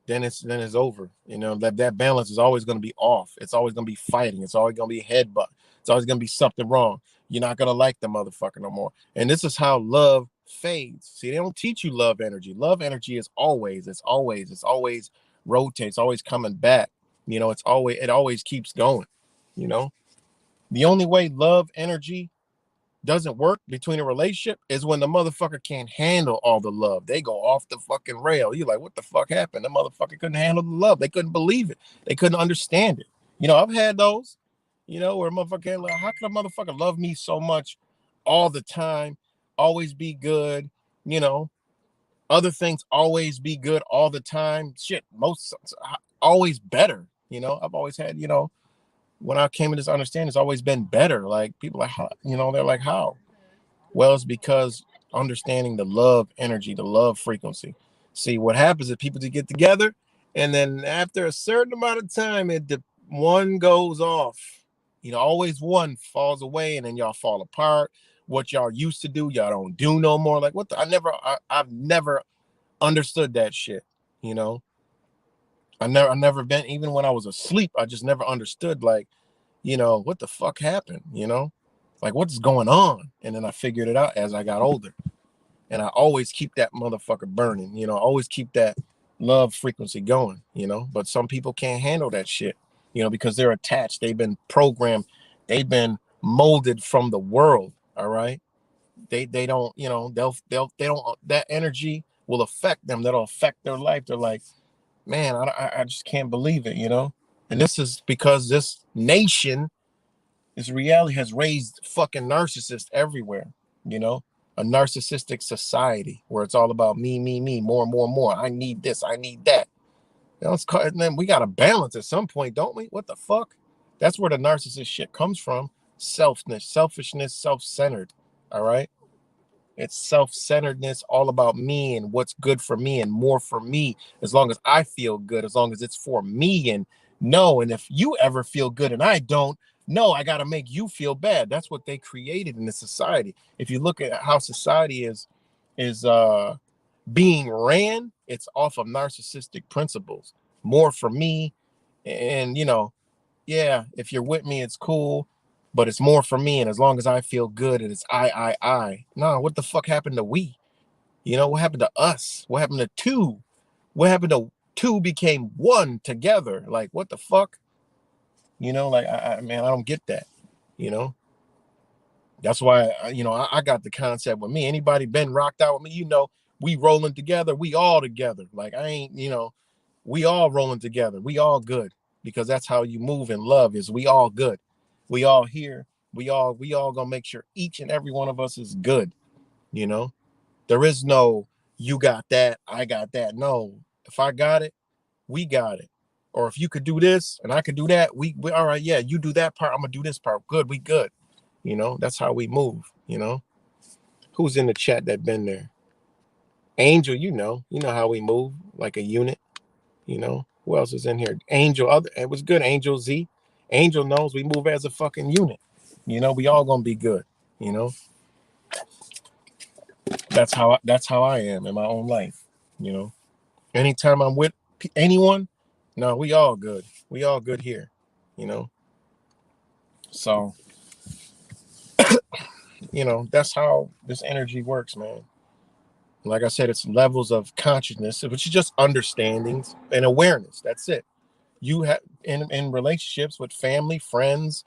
then it's over. That balance is always going to be off. It's always going to be fighting. It's always going to be headbutt. It's always going to be something wrong. You're not going to like the motherfucker no more. And this is how love fades. See, they don't teach you love energy. Love energy is always rotates, always coming back. It always keeps going. The only way love energy doesn't work between a relationship is when the motherfucker can't handle all the love. They go off the fucking rail. You're like, what the fuck happened? The motherfucker couldn't handle the love. They couldn't believe it. They couldn't understand it. I've had those, where a motherfucker, like, how can a motherfucker love me so much all the time, always be good, other things always be good all the time. Shit, most always better. I've always had, when I came to this understanding, it's always been better. Like, people are, how, they're like, how? Well, it's because understanding the love energy, the love frequency. See, what happens is people get together, and then after a certain amount of time, one goes off. Always one falls away, and then y'all fall apart. What y'all used to do, y'all don't do no more. Like, what I've never understood that shit. I never been, even when I was asleep, I just never understood, like, what the fuck happened, like, what's going on? And then I figured it out as I got older. And I always keep that motherfucker burning, always keep that love frequency going, but some people can't handle that shit, because they're attached. They've been programmed. They've been molded from the world. All right. They don't, they don't, that energy will affect them. That'll affect their life. They're like, man, I just can't believe it, And this is because this nation, this reality has raised fucking narcissists everywhere, you know? A narcissistic society where it's all about me, more and more and more. I need this, I need that. You know, and then we got to balance at some point, don't we? What the fuck? That's where the narcissist shit comes from. Selfishness, self-centered. All right. It's self-centeredness, all about me and what's good for me and more for me. As long as I feel good, as long as it's for me. And no, and if you ever feel good and I don't, no, I got to make you feel bad. That's what they created in the society. If you look at how society is being ran, it's off of narcissistic principles. More for me, and yeah, if you're with me, it's cool, but it's more for me. And as long as I feel good, and it's I. No, what the fuck happened to we? What happened to us? What happened to two? What happened to two became one together? Like, what the fuck? Like, man, I don't get that. You know, that's why, I got the concept with me. Anybody been rocked out with me, we rolling together. We all together. Like, I ain't, we all rolling together. We all good, because that's how you move in love, is we all good. We all here. We all gonna make sure each and every one of us is good. You know, there is no, you got that, I got that. No, if I got it, we got it. Or if you could do this and I could do that, we all right. Yeah, you do that part, I'm gonna do this part. Good, we good. That's how we move. Who's in the chat that been there? Angel, you know how we move, like a unit. Who else is in here? Angel, it was good. Angel Z. Angel knows we move as a fucking unit. We all gonna be good. You know, that's how I am in my own life. Anytime I'm with anyone, no, we all good. We all good here. You know, so that's how this energy works, man. Like I said, it's levels of consciousness, which is just understandings and awareness. That's it. You have in relationships with family, friends,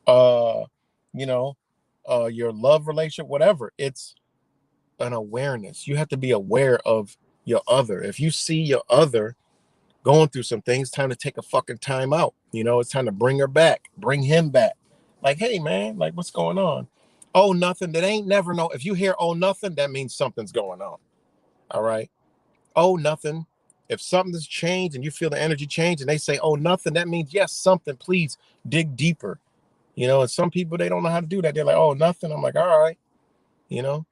uh, you know, your love relationship, whatever. It's an awareness. You have to be aware of your other. If you see your other going through some things, time to take a fucking time out. It's time to bring her back, bring him back. Like, hey man, like, what's going on? Oh, nothing. That ain't never no. If you hear oh nothing, that means something's going on. All right. Oh, nothing. If something's changed and you feel the energy change and they say, oh, nothing, that means yes, something. Please dig deeper. And some people, they don't know how to do that. They're like, oh, nothing. I'm like, all right, you know,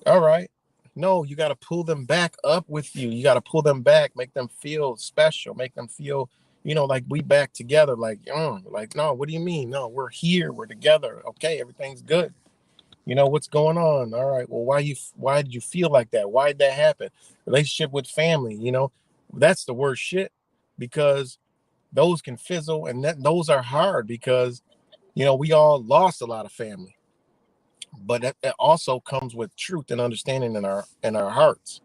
all right. No, you got to pull them back up with you. You got to pull them back, make them feel special, make them feel, like we back together. Like, no, what do you mean? No, we're here, we're together. Okay, everything's good. What's going on? All right. Well, why did you feel like that? Why did that happen? Relationship with family, that's the worst shit, because those can fizzle, and those are hard because, we all lost a lot of family, but that also comes with truth and understanding in our hearts,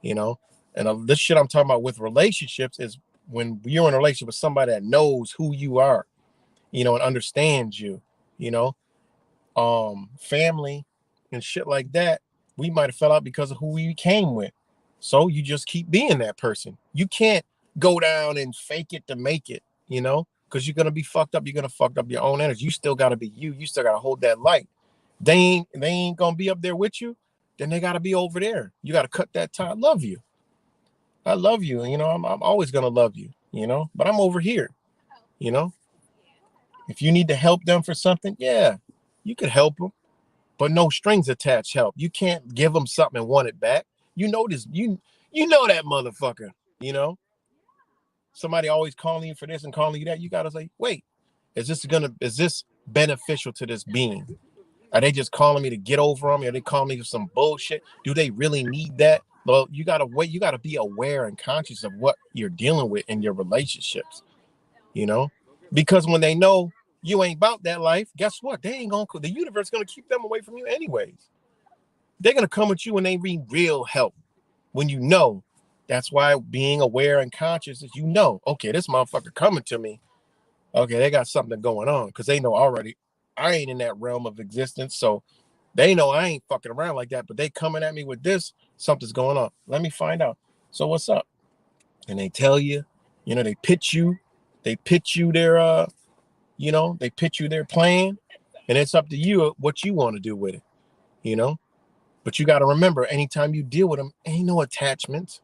you know, and this shit I'm talking about with relationships is when you're in a relationship with somebody that knows who you are, and understands you, you know, family and shit like that, we might have fell out because of who we came with. So you just keep being that person. You can't go down and fake it to make it, because you're gonna be fucked up. You're gonna fuck up your own energy. You still gotta be you. You still gotta hold that light. They ain't gonna be up there with you. Then they gotta be over there. You gotta cut that tie. I love you. I love you. I'm always gonna love you. But I'm over here. You know, if you need to help them for something, yeah, you could help them, but no strings attached help. You can't give them something and want it back. This. You know that motherfucker. Somebody always calling you for this and calling you that. You gotta say, wait, is this beneficial to this being? Are they just calling me to get over them? Are they calling me for some bullshit? Do they really need that? Well, you gotta wait. You gotta be aware and conscious of what you're dealing with in your relationships. Because when they know you ain't about that life, guess what? They ain't gonna. The universe gonna keep them away from you anyways. They're gonna come at you when they need real help. When that's why being aware and conscious is, okay, this motherfucker coming to me. Okay, they got something going on, because they know already I ain't in that realm of existence. So they know I ain't fucking around like that, but they coming at me with this, something's going on. Let me find out. So what's up? And they tell you, they pitch you, They pitch you their they pitch you their plan, and it's up to you what you want to do with it. But you got to remember, anytime you deal with them, ain't no attachments.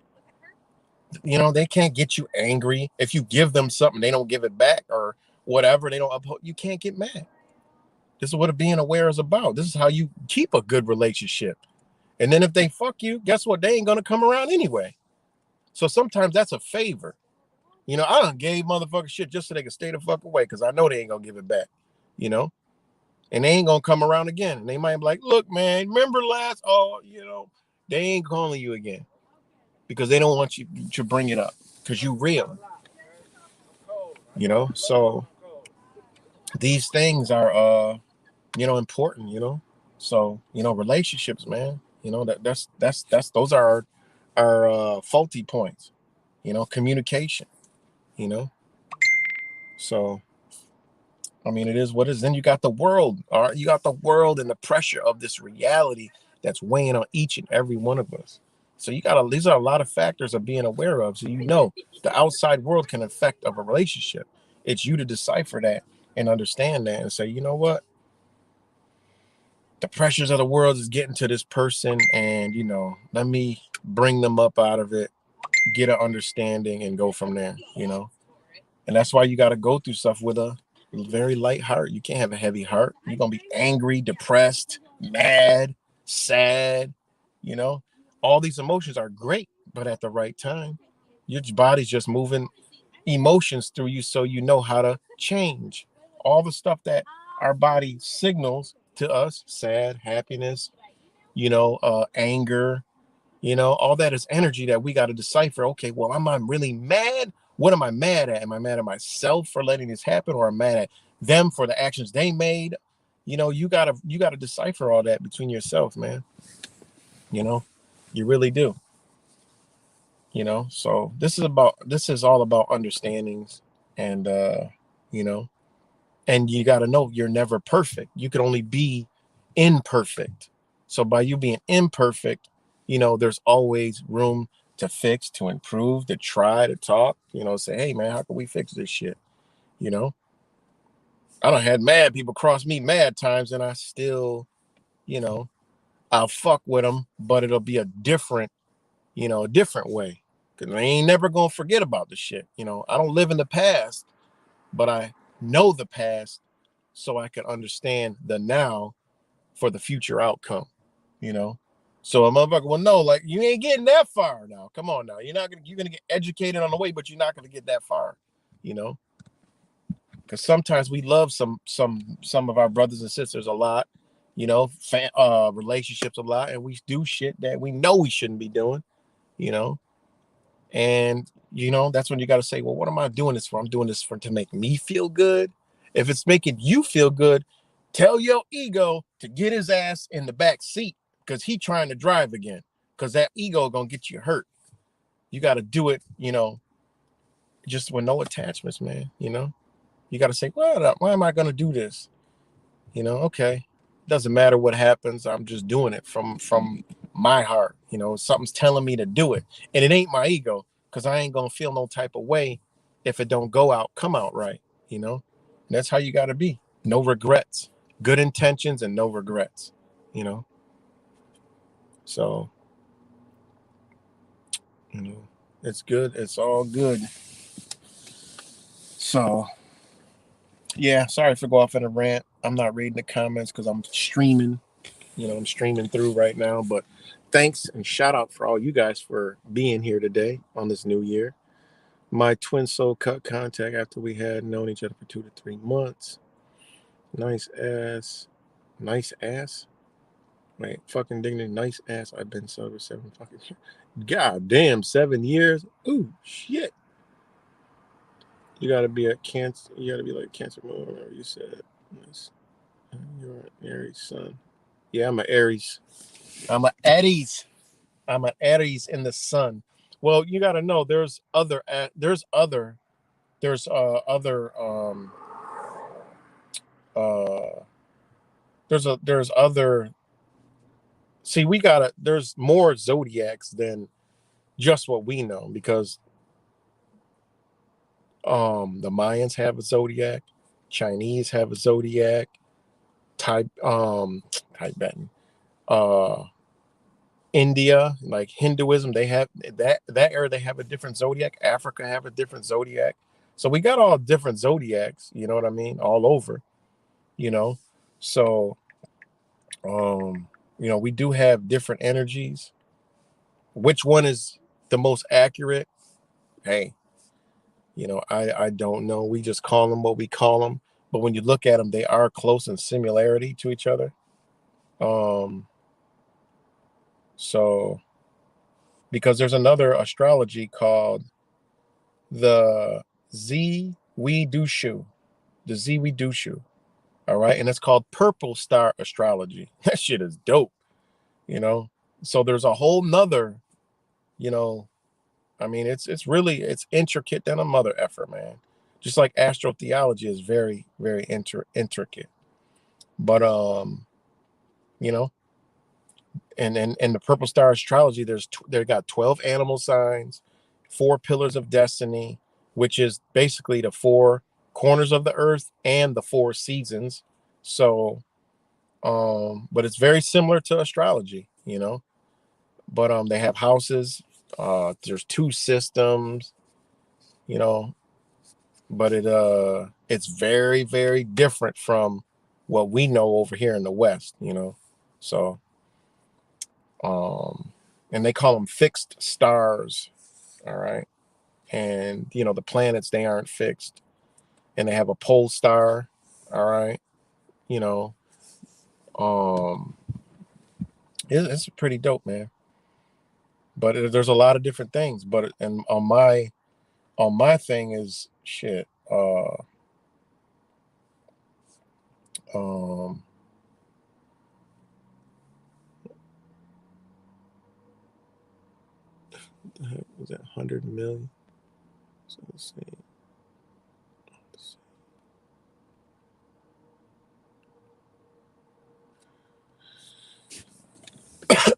They can't get you angry. If you give them something, they don't give it back or whatever. They don't uphold. You can't get mad. This is what being aware is about. This is how you keep a good relationship. And then if they fuck you, guess what? They ain't going to come around anyway. So sometimes that's a favor. I done gave motherfuckers shit just so they can stay the fuck away because I know they ain't going to give it back. And they ain't going to come around again. And they might be like, look, man, remember last? Oh, they ain't calling you again because they don't want you to bring it up because you real. So these things are, important, So, relationships, man, that's those are our faulty points, communication, So, I mean, it is what it is. Then you got the world, all right? You got the world and the pressure of this reality that's weighing on each and every one of us. So these are a lot of factors of being aware of. So the outside world can affect of a relationship. It's you to decipher that and understand that and say, you know what? The pressures of the world is getting to this person, and let me bring them up out of it, get an understanding, and go from there. And that's why you got to go through stuff with a very light heart. You can't have a heavy heart. You're gonna be angry, depressed, mad, sad. All these emotions are great, but at the right time, your body's just moving emotions through you, so you know how to change all the stuff that our body signals to us: sad, happiness, anger. All that is energy that we got to decipher. Okay, well, am I really mad? What am I mad at? Am I mad at myself for letting this happen, or am I mad at them for the actions they made? You gotta decipher all that between yourself, man. You really do. So this is all about understandings, and and you got to know you're never perfect. You can only be imperfect. So by you being imperfect, there's always room to fix, to improve, to try, to talk, say, hey man, how can we fix this shit? I done had mad people cross me mad times, and I still, I'll fuck with them, but it'll be a different way. Cause I ain't never gonna forget about the shit. I don't live in the past, but I know the past so I can understand the now for the future outcome. So a motherfucker will know, like, you ain't getting that far now. Come on now. You're gonna get educated on the way, but you're not gonna get that far, because sometimes we love some of our brothers and sisters a lot, relationships a lot, and we do shit that we know we shouldn't be doing, and that's when you got to say, well, what am I doing this for? I'm doing this to make me feel good. If it's making you feel good, tell your ego to get his ass in the back seat, because he trying to drive again, because that ego gonna get you hurt. You got to do it, just with no attachments, man. You got to say, well, why am I gonna do this? Okay, doesn't matter what happens. I'm just doing it from my heart. Something's telling me to do it, and it ain't my ego, because I ain't gonna feel no type of way if it don't come out right. And that's how you got to be. No regrets, good intentions, and no regrets. So it's good. It's all good. So yeah, sorry for going off in a rant. I'm not reading the comments because I'm streaming. I'm streaming through right now, but thanks and shout out for all you guys for being here today on this new year. My twin soul cut contact after we had known each other for 2 to 3 months. Nice ass. Wait, fucking dignity. Nice ass. I've been sober 7 fucking years. God damn, 7 years. Ooh, shit. You gotta be like Cancer moon, whatever you said. Nice. You're an Aries sun. Yeah, I'm an Aries. I'm an Aries in the sun. Well, you got to know there's other see, there's more zodiacs than just what we know, because The Mayans have a zodiac, Chinese have a zodiac, Tibetan, uh, India, like Hinduism, they have that area. They have a different zodiac. Africa have a different zodiac. So we got all different zodiacs. You know what I mean? All over. You know, so we do have different energies. Which one is the most accurate? Hey, I don't know. We just call them what we call them. But when you look at them, they are close in similarity to each other. So because there's another astrology called the Zwi-Dushu, the Zwi-Dushu. All right, and it's called Purple Star Astrology. That shit is dope. So there's a whole nother, you know, I mean, it's intricate than a mother effer, man. Just like astrotheology is very, very intricate. But you know, and the Purple Star Astrology, they got 12 animal signs, 4 pillars of destiny, which is basically the 4 corners of the earth and the 4 seasons. So, but it's very similar to astrology, But they have houses. There's 2 systems, you know, but it's very, very different from what we know over here in the West. So and they call them fixed stars. All right. And the planets, they aren't fixed, and they have a pole star. All right. you know um it's pretty dope, man. But there's a lot of different things, but and on my thing is shit. Um was that 100 million? So let's see.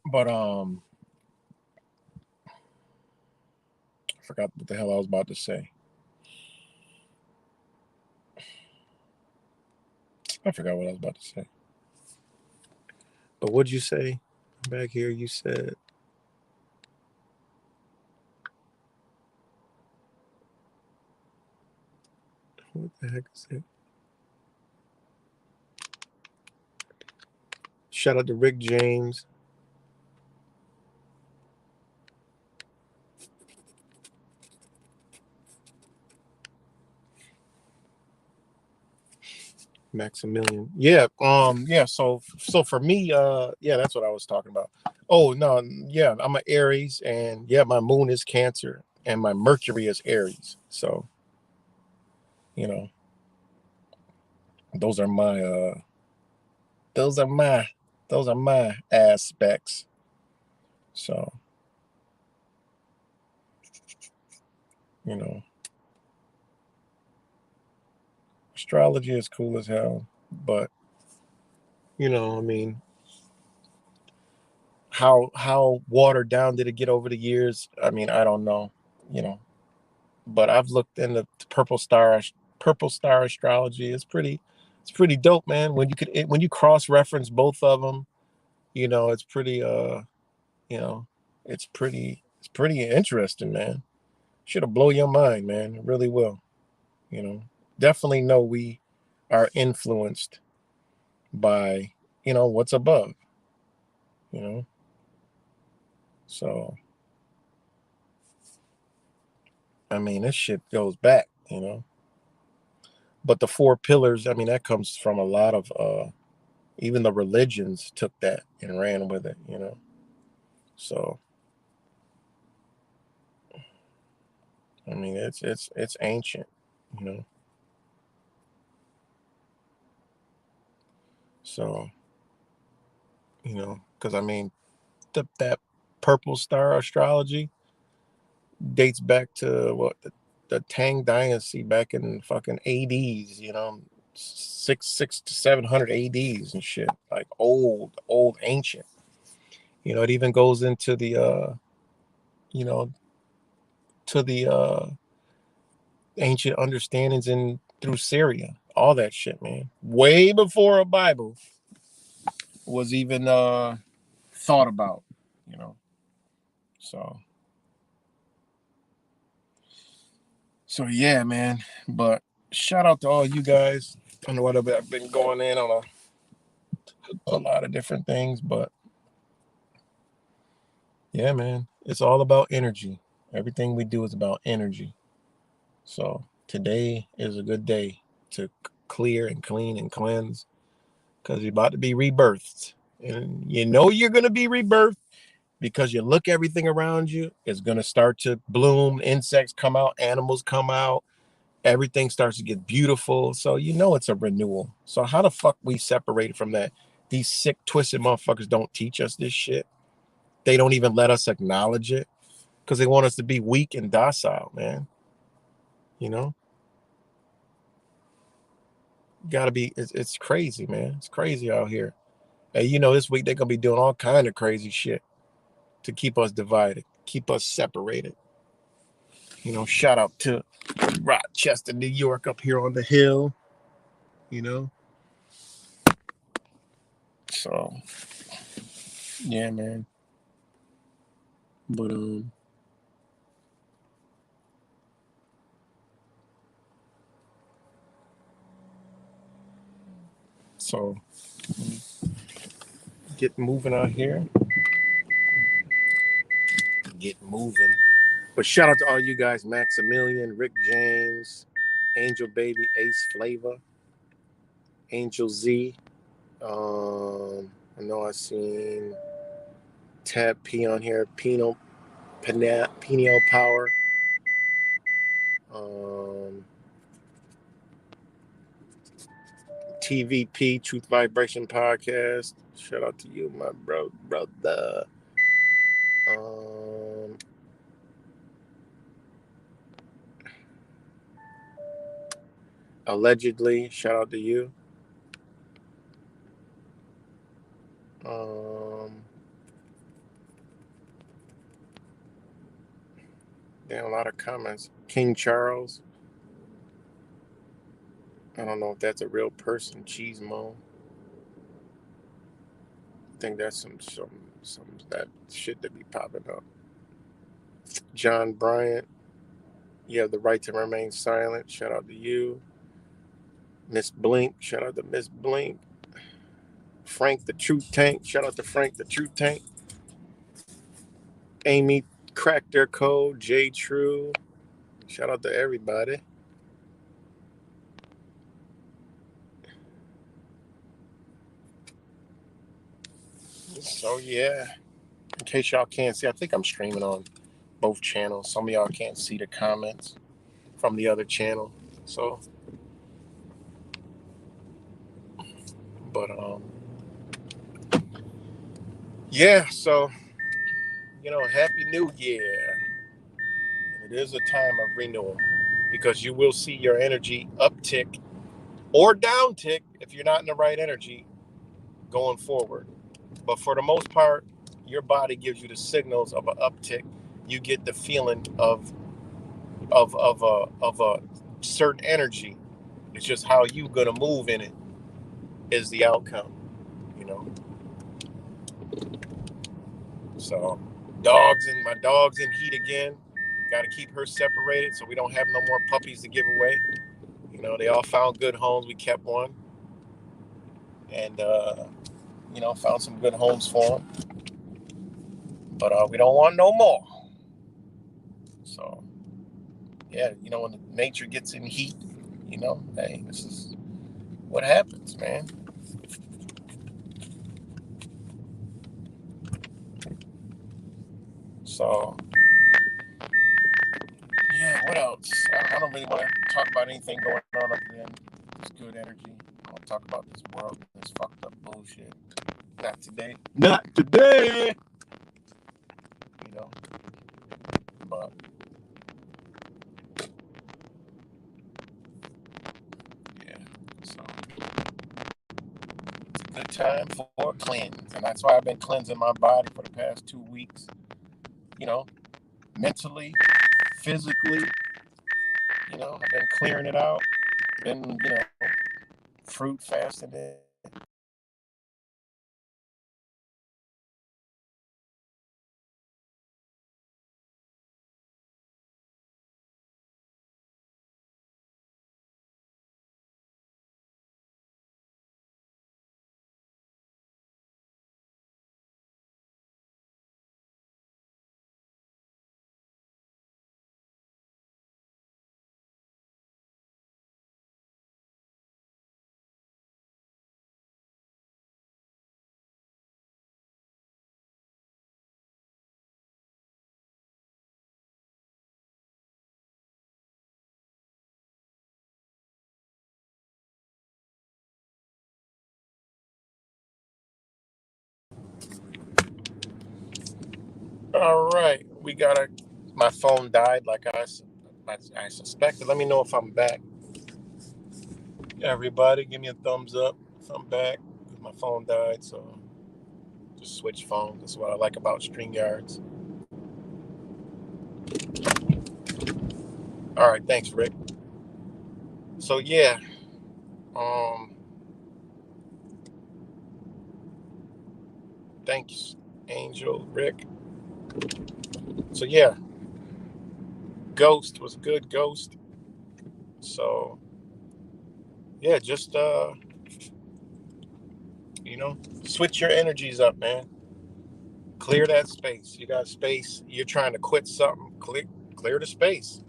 But I forgot what the hell I was about to say. I forgot what I was about to say. But what'd you say back here? You said what the heck is it? Shout out to Rick James. Maximilian. Yeah. So for me, yeah, that's what I was talking about. Oh no, yeah, I'm an Aries, and yeah, my moon is Cancer, and my Mercury is Aries. So, you know, those are my those are my those are my aspects. So, you know, astrology is cool as hell, but I mean, how watered down did it get over the years? I mean, I don't know. You know, but I've looked into purple star astrology. It's pretty dope, man. When you cross reference both of them, it's pretty you know it's pretty interesting, man. Should have blow your mind, man. It really will. You know, definitely know we are influenced by what's above. You know, so I mean this shit goes back. But the 4 pillars, I mean, that comes from a lot of even the religions took that and ran with it. So I mean, it's ancient. you know so because I mean, that purple star astrology dates back to what, the Tang dynasty back in fucking ADs, 6 to 700 ADs and shit, like old ancient. It even goes into the you know to the ancient understandings in through Syria, all that shit, man. Way before a Bible was even thought about, you know. So yeah, man. But shout out to all you guys. I know what I've been going in on a lot of different things, but yeah, man, it's all about energy. Everything we do is about energy. So today is a good day to clear and clean and cleanse because you're about to be rebirthed. And you know you're going to be rebirthed because you look everything around you is going to start to bloom. Insects come out, animals come out, everything starts to get beautiful. So you know it's a renewal. So how the fuck we separated from that? These sick, twisted motherfuckers don't teach us this shit. They don't even let us acknowledge it because they want us to be weak and docile, man. You know, gotta be. It's crazy, man. It's crazy out here. And you know, this week they're gonna be doing all kind of crazy shit to keep us divided, keep us separated. You know, shout out to Rochester, New York, up here on the hill. You know, so yeah, man. But so get moving out here, get moving. But shout out to all you guys: Maximilian, Rick James, Angel Baby, Ace Flavor, Angel Z. I know I seen Tab P on here, Pineal Power. Um, TVP, Truth Vibration Podcast. Shout out to you, my brother. Um, Allegedly, shout out to you. Um, Damn, a lot of comments. King Charles. I don't know if that's a real person. Cheese Mo. I think that's some that shit that be popping up. John Bryant. You have the right to remain silent. Shout out to you. Miss Blink. Shout out to Miss Blink. Frank the Truth Tank. Shout out to Frank the Truth Tank. Amy cracked their code. J True. Shout out to everybody. So yeah, in case y'all can't see, I think I'm streaming on both channels. Some of y'all can't see the comments from the other channel. So, but yeah. So Happy New Year. It is a time of renewal because you will see your energy uptick or downtick if you're not in the right energy going forward. But for the most part, your body gives you the signals of an uptick. You get the feeling of a certain energy. It's just how you gonna move in it is the outcome, you know. So my dog's in heat again. Got to keep her separated so we don't have no more puppies to give away. You know, they all found good homes. We kept one, and found some good homes for them. But we don't want no more. So yeah, when nature gets in heat, hey, this is what happens, man. So yeah, what else? I don't really want to talk about anything going on up there. It's good energy. I want to talk about this world, this fucked up bullshit. Not today. Not today. You know, but yeah. So it's a good time for cleanse, and that's why I've been cleansing my body for the past 2 weeks. You know, mentally, physically, I've been clearing it out. Been, fruit fasting it. All right, my phone died like I suspected. Let me know if I'm back. Everybody, give me a thumbs up if I'm back. My phone died, so just switch phones. That's what I like about StreamYards. All right, thanks, Rick. So yeah, um, thanks, Angel, Rick. So yeah, Ghost was a good Ghost. So yeah, just switch your energies up, man. Clear that space. You got space. You're trying to quit something. Clear the space.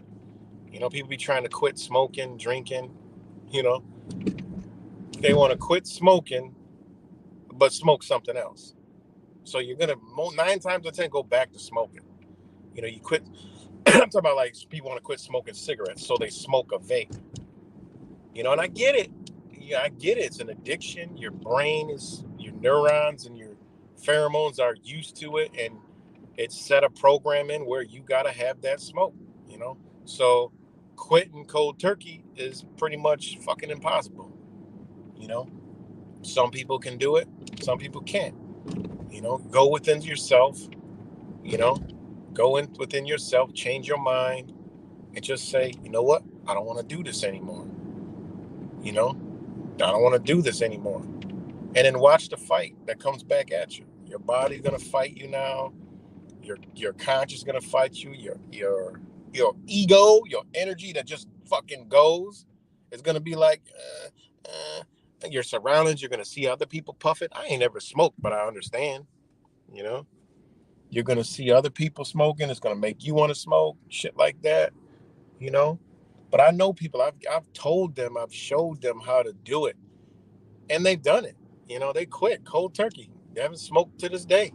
People be trying to quit smoking, drinking. You know, they want to quit smoking, but smoke something else. So you're gonna 9 times out of 10 go back to smoking. You quit. I'm talking about like people want to quit smoking cigarettes, so they smoke a vape. And I get it. Yeah, I get it. It's an addiction. Your neurons and your pheromones are used to it, and it's set a program in where you gotta have that smoke. You know, so quitting cold turkey is pretty much fucking impossible. You know, some people can do it, some people can't. Go within yourself. You know, within yourself, change your mind, and just say, you know what, I don't want to do this anymore. You know, I don't want to do this anymore. And then watch the fight that comes back at you. Your body's gonna fight you now. Your conscience is gonna fight you. Your ego, your energy that just fucking goes, is gonna be like, your surroundings. You're gonna see other people puff it. I ain't never smoked, but I understand. You know, you're gonna see other people smoking. It's gonna make you want to smoke. Shit like that. You know, but I know people. I've told them. I've showed them how to do it, and they've done it. They quit cold turkey. They haven't smoked to this day.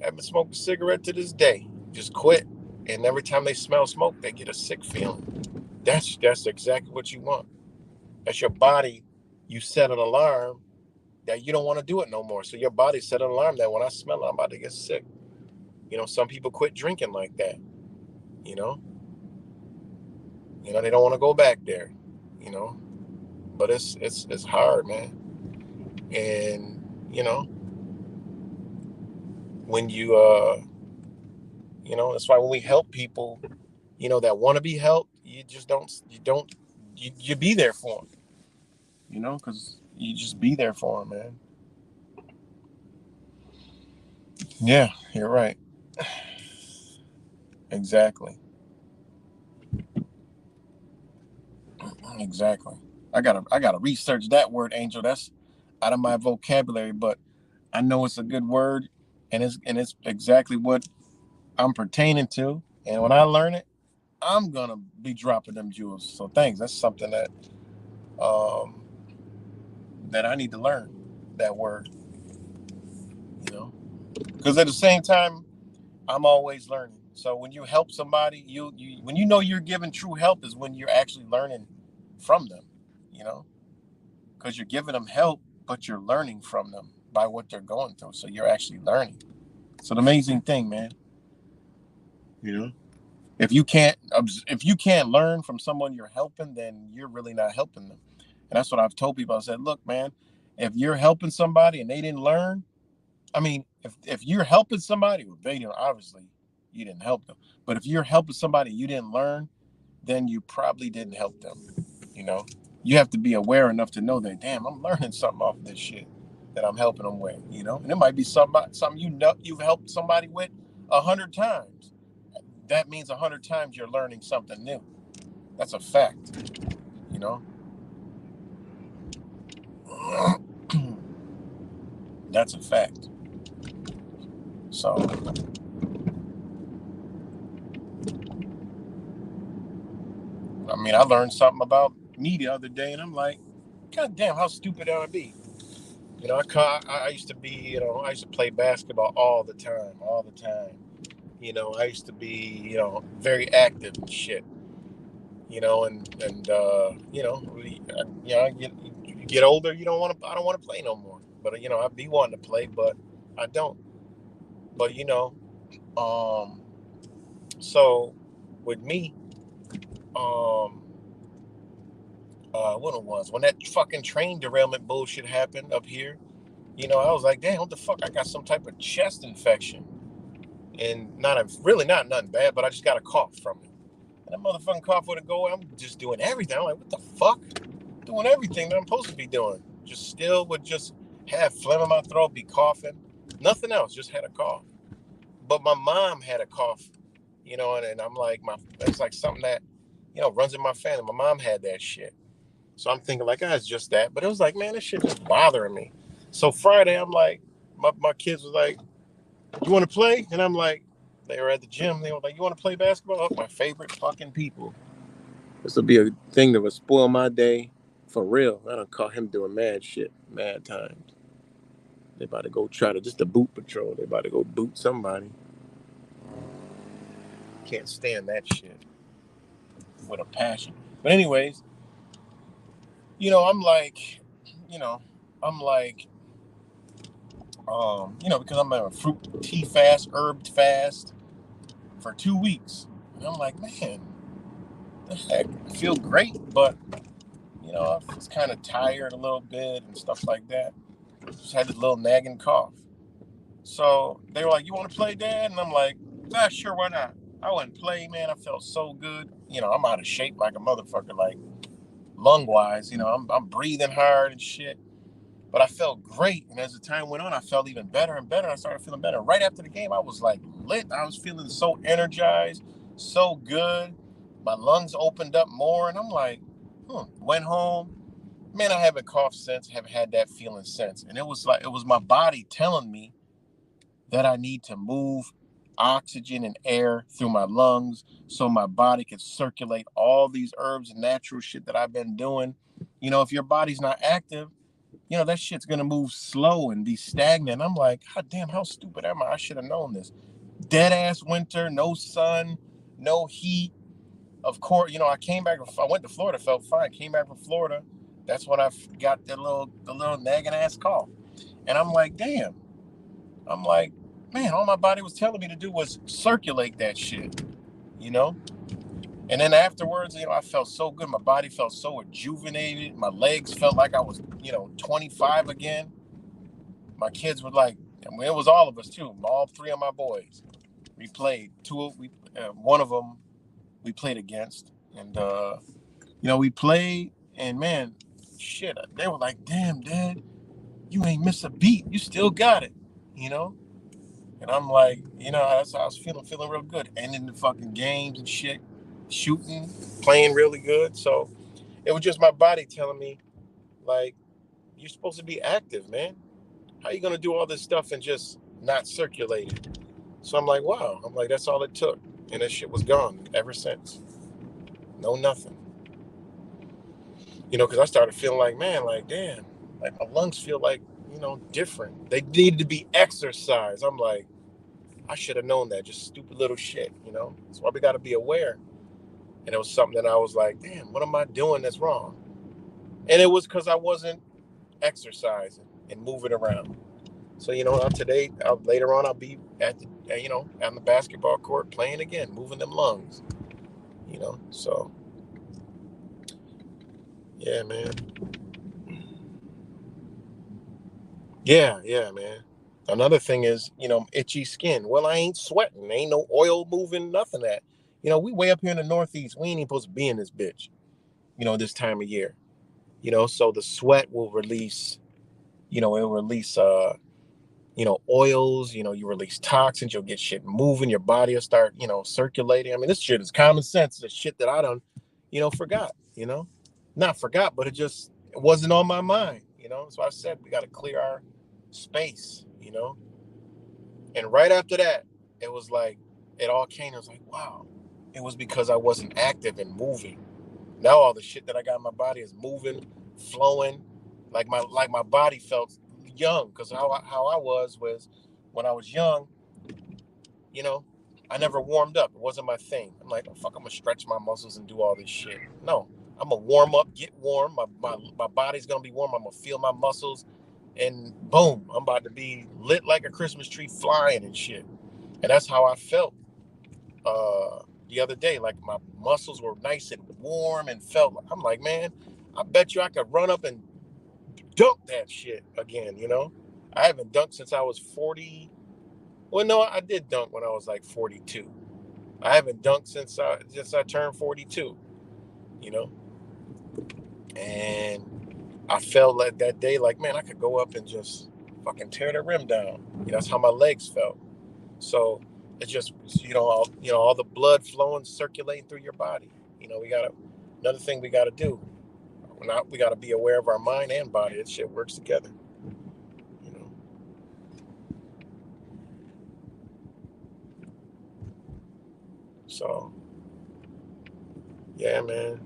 Haven't smoked a cigarette to this day. Just quit. And every time they smell smoke, they get a sick feeling. That's exactly what you want. That's your body. You set an alarm that you don't want to do it no more. So your body set an alarm that when I smell it, I'm about to get sick. Some people quit drinking like that. You know, they don't want to go back there. You know, but it's hard, man. And when that's why when we help people, that want to be helped, you be there for them, because you just be there for them, man. Yeah, you're right. Exactly. Exactly. I gotta research that word, Angel. That's out of my vocabulary, but I know it's a good word, and it's exactly what I'm pertaining to. And when I learn it, I'm gonna be dropping them jewels. So thanks. That's something um that I need to learn, that word, because at the same time, I'm always learning. So when you help somebody, you when you know you're giving true help is when you're actually learning from them, you know, because you're giving them help, but you're learning from them by what they're going through. So you're actually learning. It's an amazing thing, man. You know, if you can't learn from someone you're helping, then you're really not helping them. And that's what I've told people. I said, look, man, if you're helping somebody and they didn't learn, I mean, if you're helping somebody, well, they didn't, obviously you didn't help them. But if you're helping somebody and you didn't learn, then you probably didn't help them. You know, you have to be aware enough to know that, damn, I'm learning something off this shit that I'm helping them with. You know, and it might be something you've helped somebody with 100 times. That means 100 times you're learning something new. That's a fact. You know, that's a fact. So, I mean, I learned something about me the other day, and I'm like, God damn, how stupid would I be? You know, I used to be, I used to play basketball all the time, all the time. You know, I used to be, very active and shit. You know, you get older, I don't want to play no more. But I be wanting to play, but I don't. But um, so with me, um, what it was when that fucking train derailment bullshit happened up here. I was like, damn, what the fuck? I got some type of chest infection, and really not nothing bad, but I just got a cough from it. And that motherfucking cough wouldn't go. I'm just doing everything. I'm like, what the fuck? Doing everything that I'm supposed to be doing. Just still would just have phlegm in my throat, be coughing. Nothing else. Just had a cough. But my mom had a cough, and I'm like, it's like something that, runs in my family. My mom had that shit. So I'm thinking like, it's just that. But it was like, man, this shit just bothering me. So Friday, I'm like, my kids was like, you want to play? And I'm like, they were at the gym. They were like, you want to play basketball? Oh, my favorite fucking people. This will be a thing that will spoil my day for real. I don't call him doing mad shit, mad times. They about to go try to just a boot patrol. They about to go boot somebody. Can't stand that shit with a passion. But anyways, I'm like, you know, I'm like, because I'm on a fruit tea fast, herb fast for 2 weeks. And I'm like, man, the heck, I feel great, but I was kind of tired a little bit and stuff like that. Just had this little nagging cough. So they were like, you want to play, Dad? And I'm like, sure, why not? I went and played, man. I felt so good. I'm out of shape like a motherfucker, like lung-wise. I'm breathing hard and shit. But I felt great. And as the time went on, I felt even better and better. I started feeling better. Right after the game, I was like lit. I was feeling so energized, so good. My lungs opened up more. And I'm like, went home. Man, I haven't coughed since, haven't had that feeling since. And it was my body telling me that I need to move oxygen and air through my lungs so my body can circulate all these herbs and natural shit that I've been doing. If your body's not active, that shit's gonna move slow and be stagnant. I'm like, God damn, how stupid am I? I should have known this. Dead ass winter, no sun, no heat. Of course, I went to Florida, felt fine. Came back from Florida. That's when I got the little nagging ass cough. And I'm like, damn. I'm like, man, all my body was telling me to do was circulate that shit, you know? And then afterwards, I felt so good. My body felt so rejuvenated. My legs felt like I was, 25 again. My kids were like, I mean, it was all of us too. All three of my boys. We played. One of them we played against. And, we played. And man, shit, they were like, damn, Dad, you ain't miss a beat. You still got it, you know? And I'm like, that's how I was feeling real good. Ending the fucking games and shit, shooting, playing really good. So it was just my body telling me, like, you're supposed to be active, man. How you gonna do all this stuff and just not circulate it? So I'm like, wow. I'm like, that's all it took. And that shit was gone ever since. No nothing. Because I started feeling like, man, like, damn, like my lungs feel like, different. They needed to be exercised. I'm like, I should have known that. Just stupid little shit, That's why we got to be aware. And it was something that I was like, damn, what am I doing that's wrong? And it was because I wasn't exercising and moving around. So, today, later on, I'll be at the, on the basketball court playing again, moving them lungs, So, yeah, man. Yeah, man. Another thing is, itchy skin. Well, I ain't sweating. Ain't no oil moving, nothing that. We way up here in the Northeast. We ain't even supposed to be in this bitch, this time of year. So the sweat will release, it'll release oils, you release toxins, you'll get shit moving, your body will start, circulating. I mean, this shit is common sense. The shit that I done, forgot, not forgot, but it wasn't on my mind, So I said, we got to clear our space, And right after that, it was like, it all came. It was like, wow, it was because I wasn't active and moving. Now all the shit that I got in my body is moving, flowing, like my body felt young. Because how I was when I was young, you know, I never warmed up. It wasn't my thing. I'm like, oh fuck, I'm gonna stretch my muscles and do all this shit. No, I'm gonna warm up, get warm. My body's gonna be warm. I'm gonna feel my muscles, and boom, I'm about to be lit like a Christmas tree, flying and shit. And that's how I felt the other day. Like my muscles were nice and warm and felt. I'm like, man, I bet you I could run up and dunk that shit again. I haven't dunked since I was 40. Well, no, I did dunk when I was like 42. I haven't dunked since I turned 42. You know, and I felt like that day, like, man, I could go up and just fucking tear the rim down. That's how my legs felt. So it's just, all the blood flowing, circulating through your body. Another thing we gotta do. We gotta be aware of our mind and body. That shit works together. You know. So yeah, man.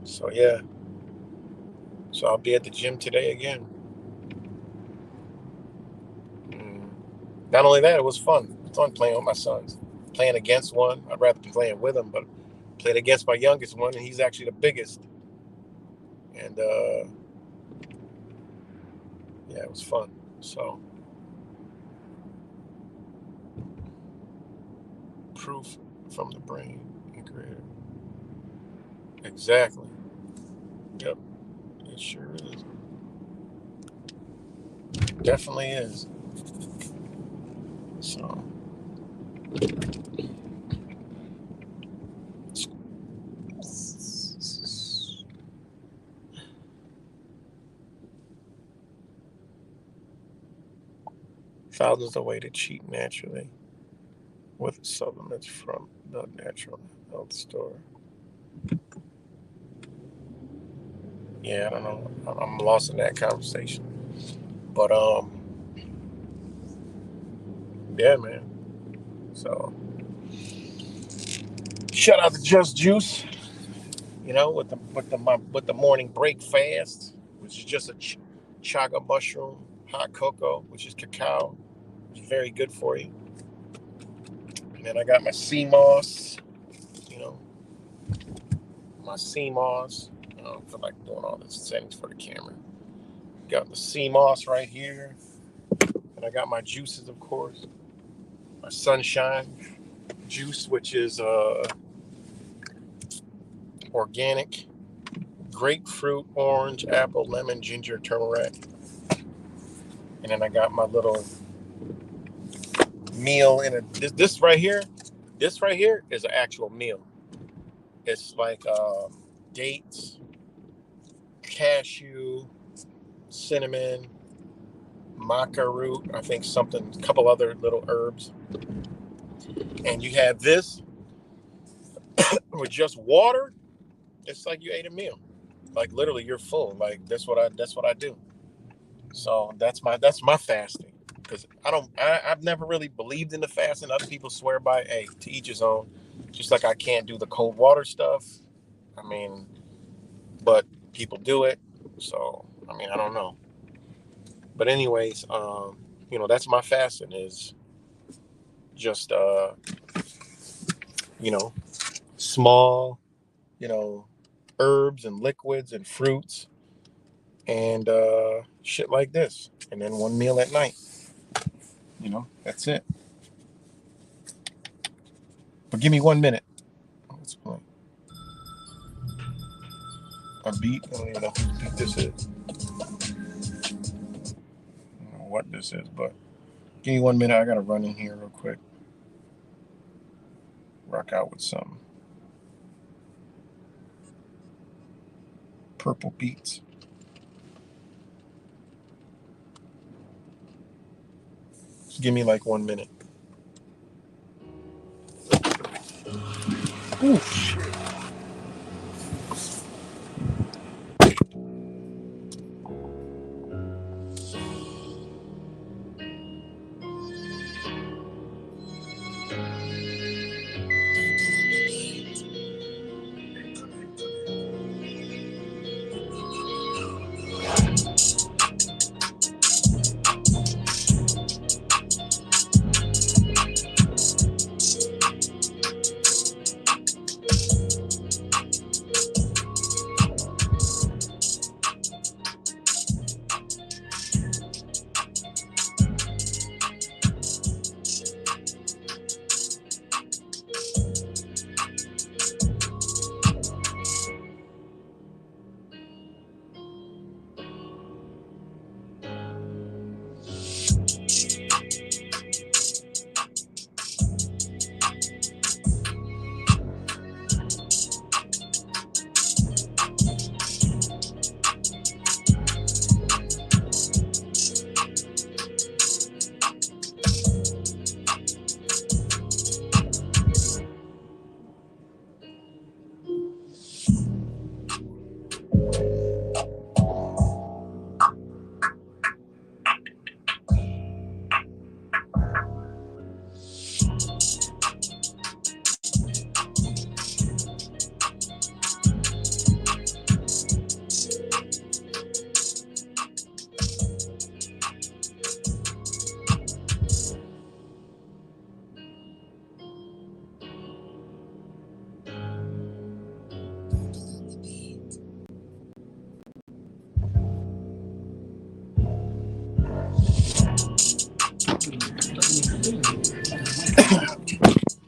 So yeah. So I'll be at the gym today again. Not only that, it was fun. It's fun playing with my sons. Playing against one. I'd rather be playing with him, but played against my youngest one, and he's actually the biggest. And yeah, it was fun. So proof from the brain. Exactly. Yep. It sure is. Definitely is. So. Thousands of ways to cheat naturally with supplements from the natural health store. Yeah, I don't know. I'm lost in that conversation. But yeah, man. So shout out to Just Juice. With the morning break fast, which is just a chaga mushroom, hot cocoa, which is cacao, which is very good for you. And then I got my sea moss, you know, my sea moss. I don't feel like doing all this settings for the camera. Got the sea moss right here, and I got my juices, of course. My sunshine juice, which is organic, grapefruit, orange, apple, lemon, ginger, turmeric. And then I got my little meal in it. This right here is an actual meal. It's like dates, cashew, cinnamon, maca root, I think a couple other little herbs. And you have this with just water. It's like you ate a meal. Like literally you're full. Like that's what I do. So that's my fasting. Because I've never really believed in the fasting. Other people swear by, hey, to each his own. Just like I can't do the cold water stuff. I mean, but people do it. So I mean, I don't know. But anyways, that's my fasting is just you know, small, you know, herbs and liquids and fruits and shit like this. And then one meal at night. That's it. But give me 1 minute. What's the point? A beat? I don't even know whose beat this is. I don't know what this is, but give me 1 minute. I gotta run in here real quick. rock out with some purple beats. Just give me like 1 minute. Ooh, shit.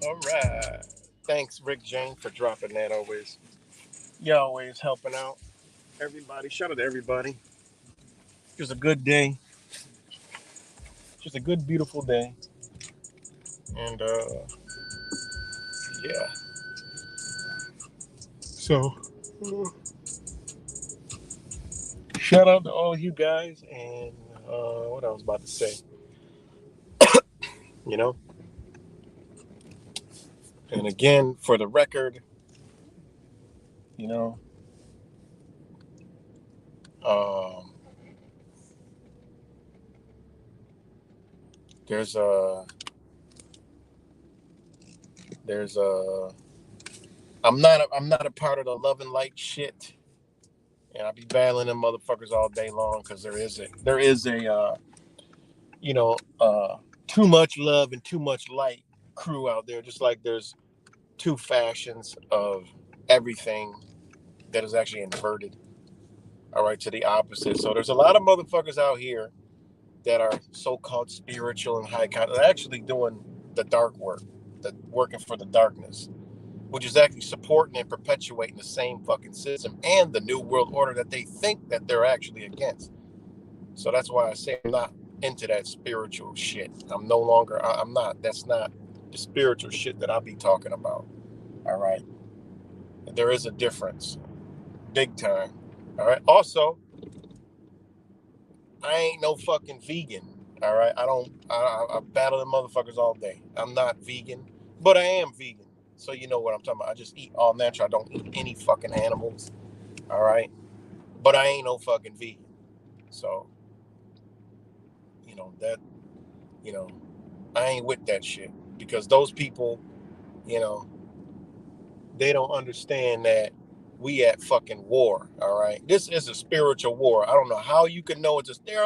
All right. Thanks, Rick Jane, for dropping that. Always, you always helping out everybody. Shout out to everybody. It was a good day. Just a good, beautiful day. And yeah. So shout out to all you guys. And what I was about to say, you know. And again, for the record, you know, um, there's a there's a I'm not a part of the love and light shit, and I'll be battling them motherfuckers all day long because there is a you know too much love and too much light crew out there. Just like there's two fashions of everything that is actually inverted. All right, to the opposite. So there's a lot of motherfuckers out here that are so-called spiritual and high concept, actually doing the dark work, the working for the darkness, which is actually supporting and perpetuating the same fucking system and the new world order that they think that they're actually against. So that's why I say I'm not into that spiritual shit. I'm no longer. I'm not. That's not the spiritual shit that I'll be talking about. All right. There is a difference, big time. All right. Also, I ain't no fucking vegan. All right. I don't. I battle the motherfuckers all day. I'm not vegan, but I am vegan. So you know what I'm talking about. I just eat all natural. I don't eat any fucking animals. All right. But I ain't no fucking vegan. So you know that. You know, I ain't with that shit because those people, you know, they don't understand that we at fucking war. All right. This is a spiritual war. I don't know how you can know it's a they're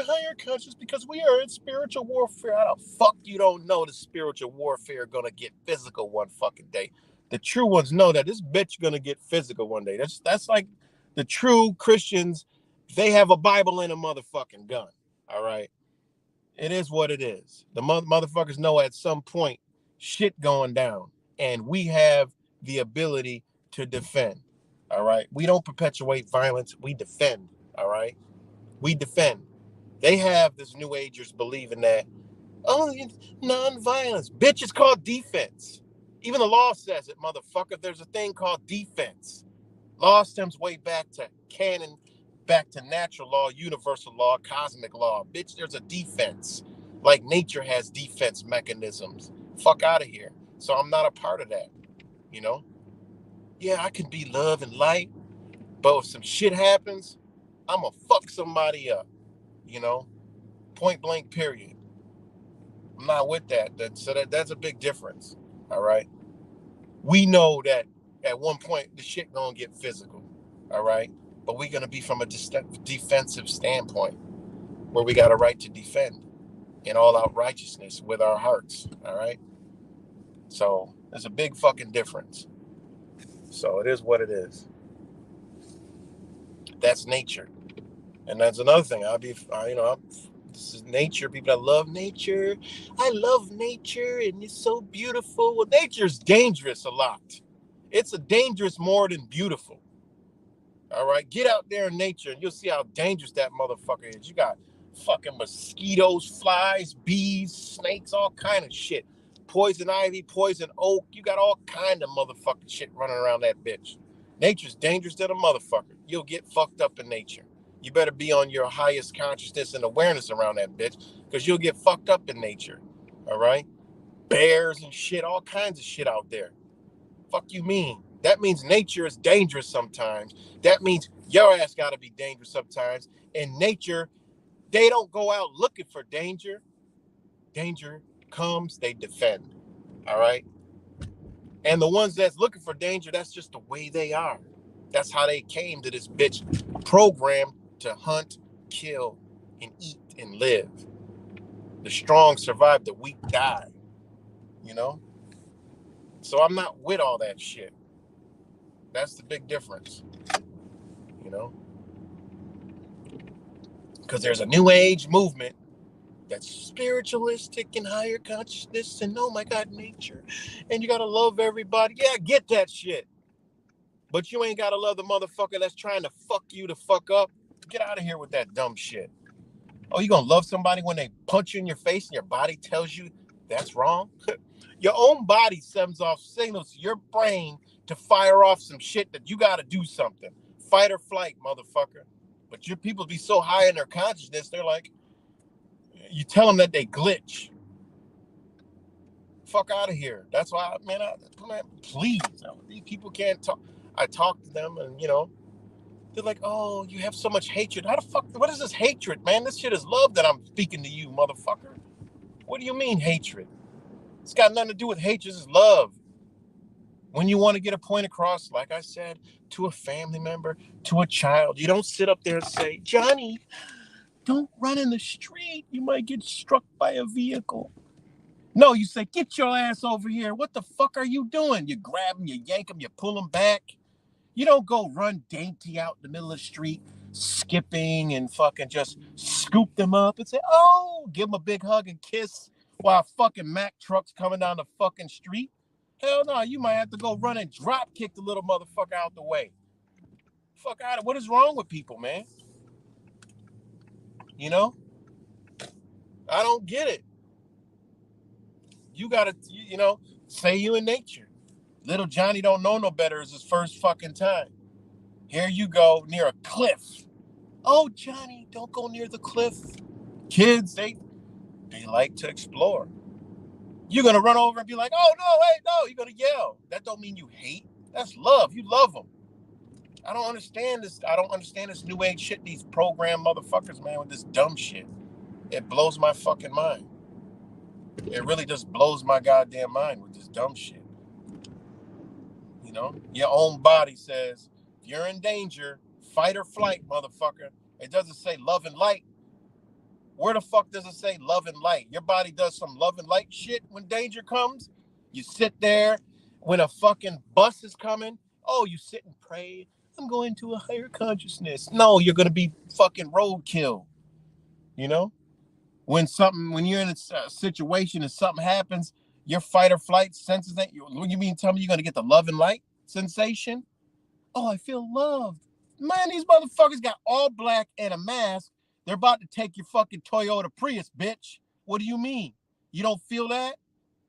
higher conscious because we are in spiritual warfare. How the fuck you don't know the spiritual warfare gonna get physical one fucking day? The true ones know that this bitch gonna get physical one day. That's like the true Christians. They have a Bible and a motherfucking gun. All right. It is what it is. The motherfuckers know at some point shit going down, and we have the ability to defend. All right. We don't perpetuate violence. We defend. All right. We defend. They have this new agers believing that, oh, non-violence. Bitch, it's called defense. Even the law says it, motherfucker. There's a thing called defense. Law stems way back to canon, back to natural law, universal law, cosmic law. Bitch, there's a defense. Like nature has defense mechanisms. Fuck out of here. So I'm not a part of that, you know? Yeah, I can be love and light, but if some shit happens, I'm gonna fuck somebody up, you know? Point blank, period. I'm not with that. So that's a big difference, all right? We know that at one point the shit gonna get physical, all right? But we're gonna be from a defensive standpoint where we got a right to defend in all out righteousness with our hearts, all right? So there's a big fucking difference. So it is what it is. That's nature. And that's another thing. This is nature. People that love nature. I love nature and it's so beautiful. Well, nature's dangerous a lot. It's a dangerous more than beautiful. All right, get out there in nature and you'll see how dangerous that motherfucker is. You got fucking mosquitoes, flies, bees, snakes, all kind of shit. Poison ivy, poison oak. You got all kind of motherfucking shit running around that bitch. Nature's dangerous than a motherfucker. You'll get fucked up in nature. You better be on your highest consciousness and awareness around that bitch because you'll get fucked up in nature. All right? Bears and shit, all kinds of shit out there. Fuck you mean? That means nature is dangerous sometimes. That means your ass got to be dangerous sometimes. In nature, they don't go out looking for danger. Danger comes, they defend. All right? And the ones that's looking for danger, that's just the way they are. That's how they came to this bitch programmed to hunt, kill, and eat and live. The strong survive, the weak die. You know? So I'm not with all that shit. That's the big difference. You know? Because there's a new age movement that's spiritualistic and higher consciousness and oh my God, nature. And you gotta love everybody. Yeah, I get that shit. But you ain't gotta love the motherfucker that's trying to fuck you to fuck up. Get out of here with that dumb shit. Oh, you gonna love somebody when they punch you in your face and your body tells you that's wrong? Your own body sends off signals to your brain to fire off some shit that you gotta do something. Fight or flight, motherfucker. But your people be so high in their consciousness, they're like, you tell them that they glitch. Fuck out of here. That's why, man, please. These people can't talk. I talk to them and, you know, they're like, oh, you have so much hatred. How the fuck, what is this hatred, man? This shit is love that I'm speaking to you, motherfucker. What do you mean hatred? It's got nothing to do with hatred. It's love. When you want to get a point across, like I said, to a family member, to a child, you don't sit up there and say, Johnny, don't run in the street. You might get struck by a vehicle. No, you say, get your ass over here. What the fuck are you doing? You grab them, you yank them, you pull them back. You don't go run dainty out in the middle of the street, skipping and fucking just scoop them up and say, oh, give them a big hug and kiss while fucking Mack truck's coming down the fucking street. Hell no, you might have to go run and drop kick the little motherfucker out the way. Fuck out of it. What is wrong with people, man? You know? I don't get it. You gotta, you know, say you in nature. Little Johnny don't know no better. It's his first fucking time. Here you go near a cliff. Oh, Johnny, don't go near the cliff. Kids, they like to explore. You're gonna run over and be like, oh no, hey, no. You're gonna yell. That don't mean you hate. That's love. You love them. I don't understand this. I don't understand this new age shit. These program motherfuckers, man, with this dumb shit. It blows my fucking mind. It really just blows my goddamn mind with this dumb shit. You know, your own body says, if you're in danger, fight or flight, motherfucker. It doesn't say love and light. Where the fuck does it say love and light? Your body does some love and light shit when danger comes. You sit there when a fucking bus is coming. Oh, you sit and pray. I'm going to a higher consciousness. No, you're going to be fucking roadkill. You know? When you're in a situation and something happens, your fight or flight senses that. You mean tell me you're going to get the love and light sensation? Oh, I feel loved. Man, these motherfuckers got all black and a mask. They're about to take your fucking Toyota Prius, bitch. What do you mean? You don't feel that?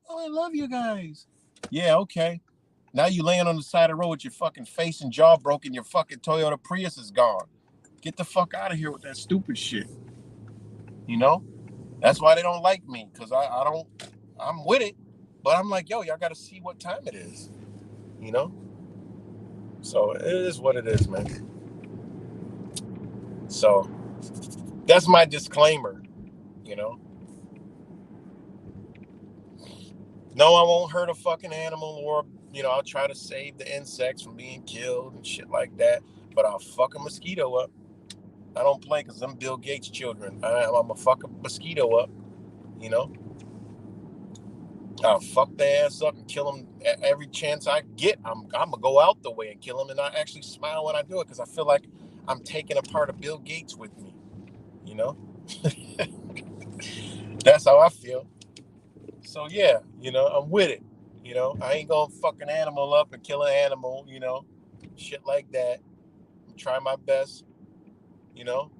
Oh, I love you guys. Yeah, okay. Now you laying on the side of the road with your fucking face and jaw broken. Your fucking Toyota Prius is gone. Get the fuck out of here with that stupid shit. You know? That's why they don't like me, because I don't, I'm with it. But I'm like, yo, y'all got to see what time it is. You know? So it is what it is, man. So that's my disclaimer, you know? No, I won't hurt a fucking animal, or, I'll try to save the insects from being killed and shit like that. But I'll fuck a mosquito up. I don't play, because I'm Bill Gates' children. I'm going to fuck a mosquito up, you know? I'll fuck their ass up and kill them every chance I get. I'm going to go out the way and kill them. And I actually smile when I do it, because I feel like I'm taking a part of Bill Gates with me, you know? That's how I feel. So, yeah, I'm with it. I ain't going to fuck an animal up and kill an animal, shit like that. Try my best, you know?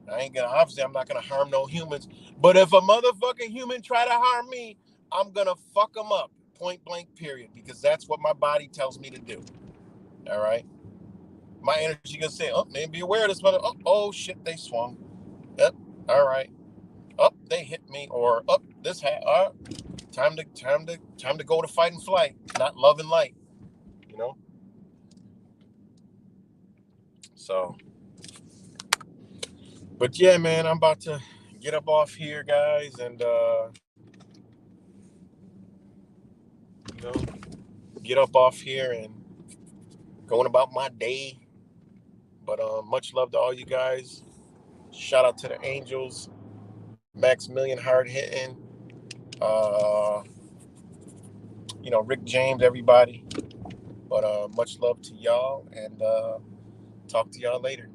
Obviously, I'm not gonna harm no humans. But if a motherfucking human try to harm me, I'm gonna fuck them up, point blank, period. Because that's what my body tells me to do. All right. My energy gonna say, oh, man, be aware of this mother. Oh shit, they swung. Yep. All right. Up, they hit me, or up, this hat. Time to go to fight and flight, not love and light. You know. So, but yeah, man, I'm about to get up off here, guys, and you know, get up off here and going about my day. But much love to all you guys. Shout out to the Angels, Maximilian hard hitting, uh, Rick James, everybody. But much love to y'all, and talk to y'all later.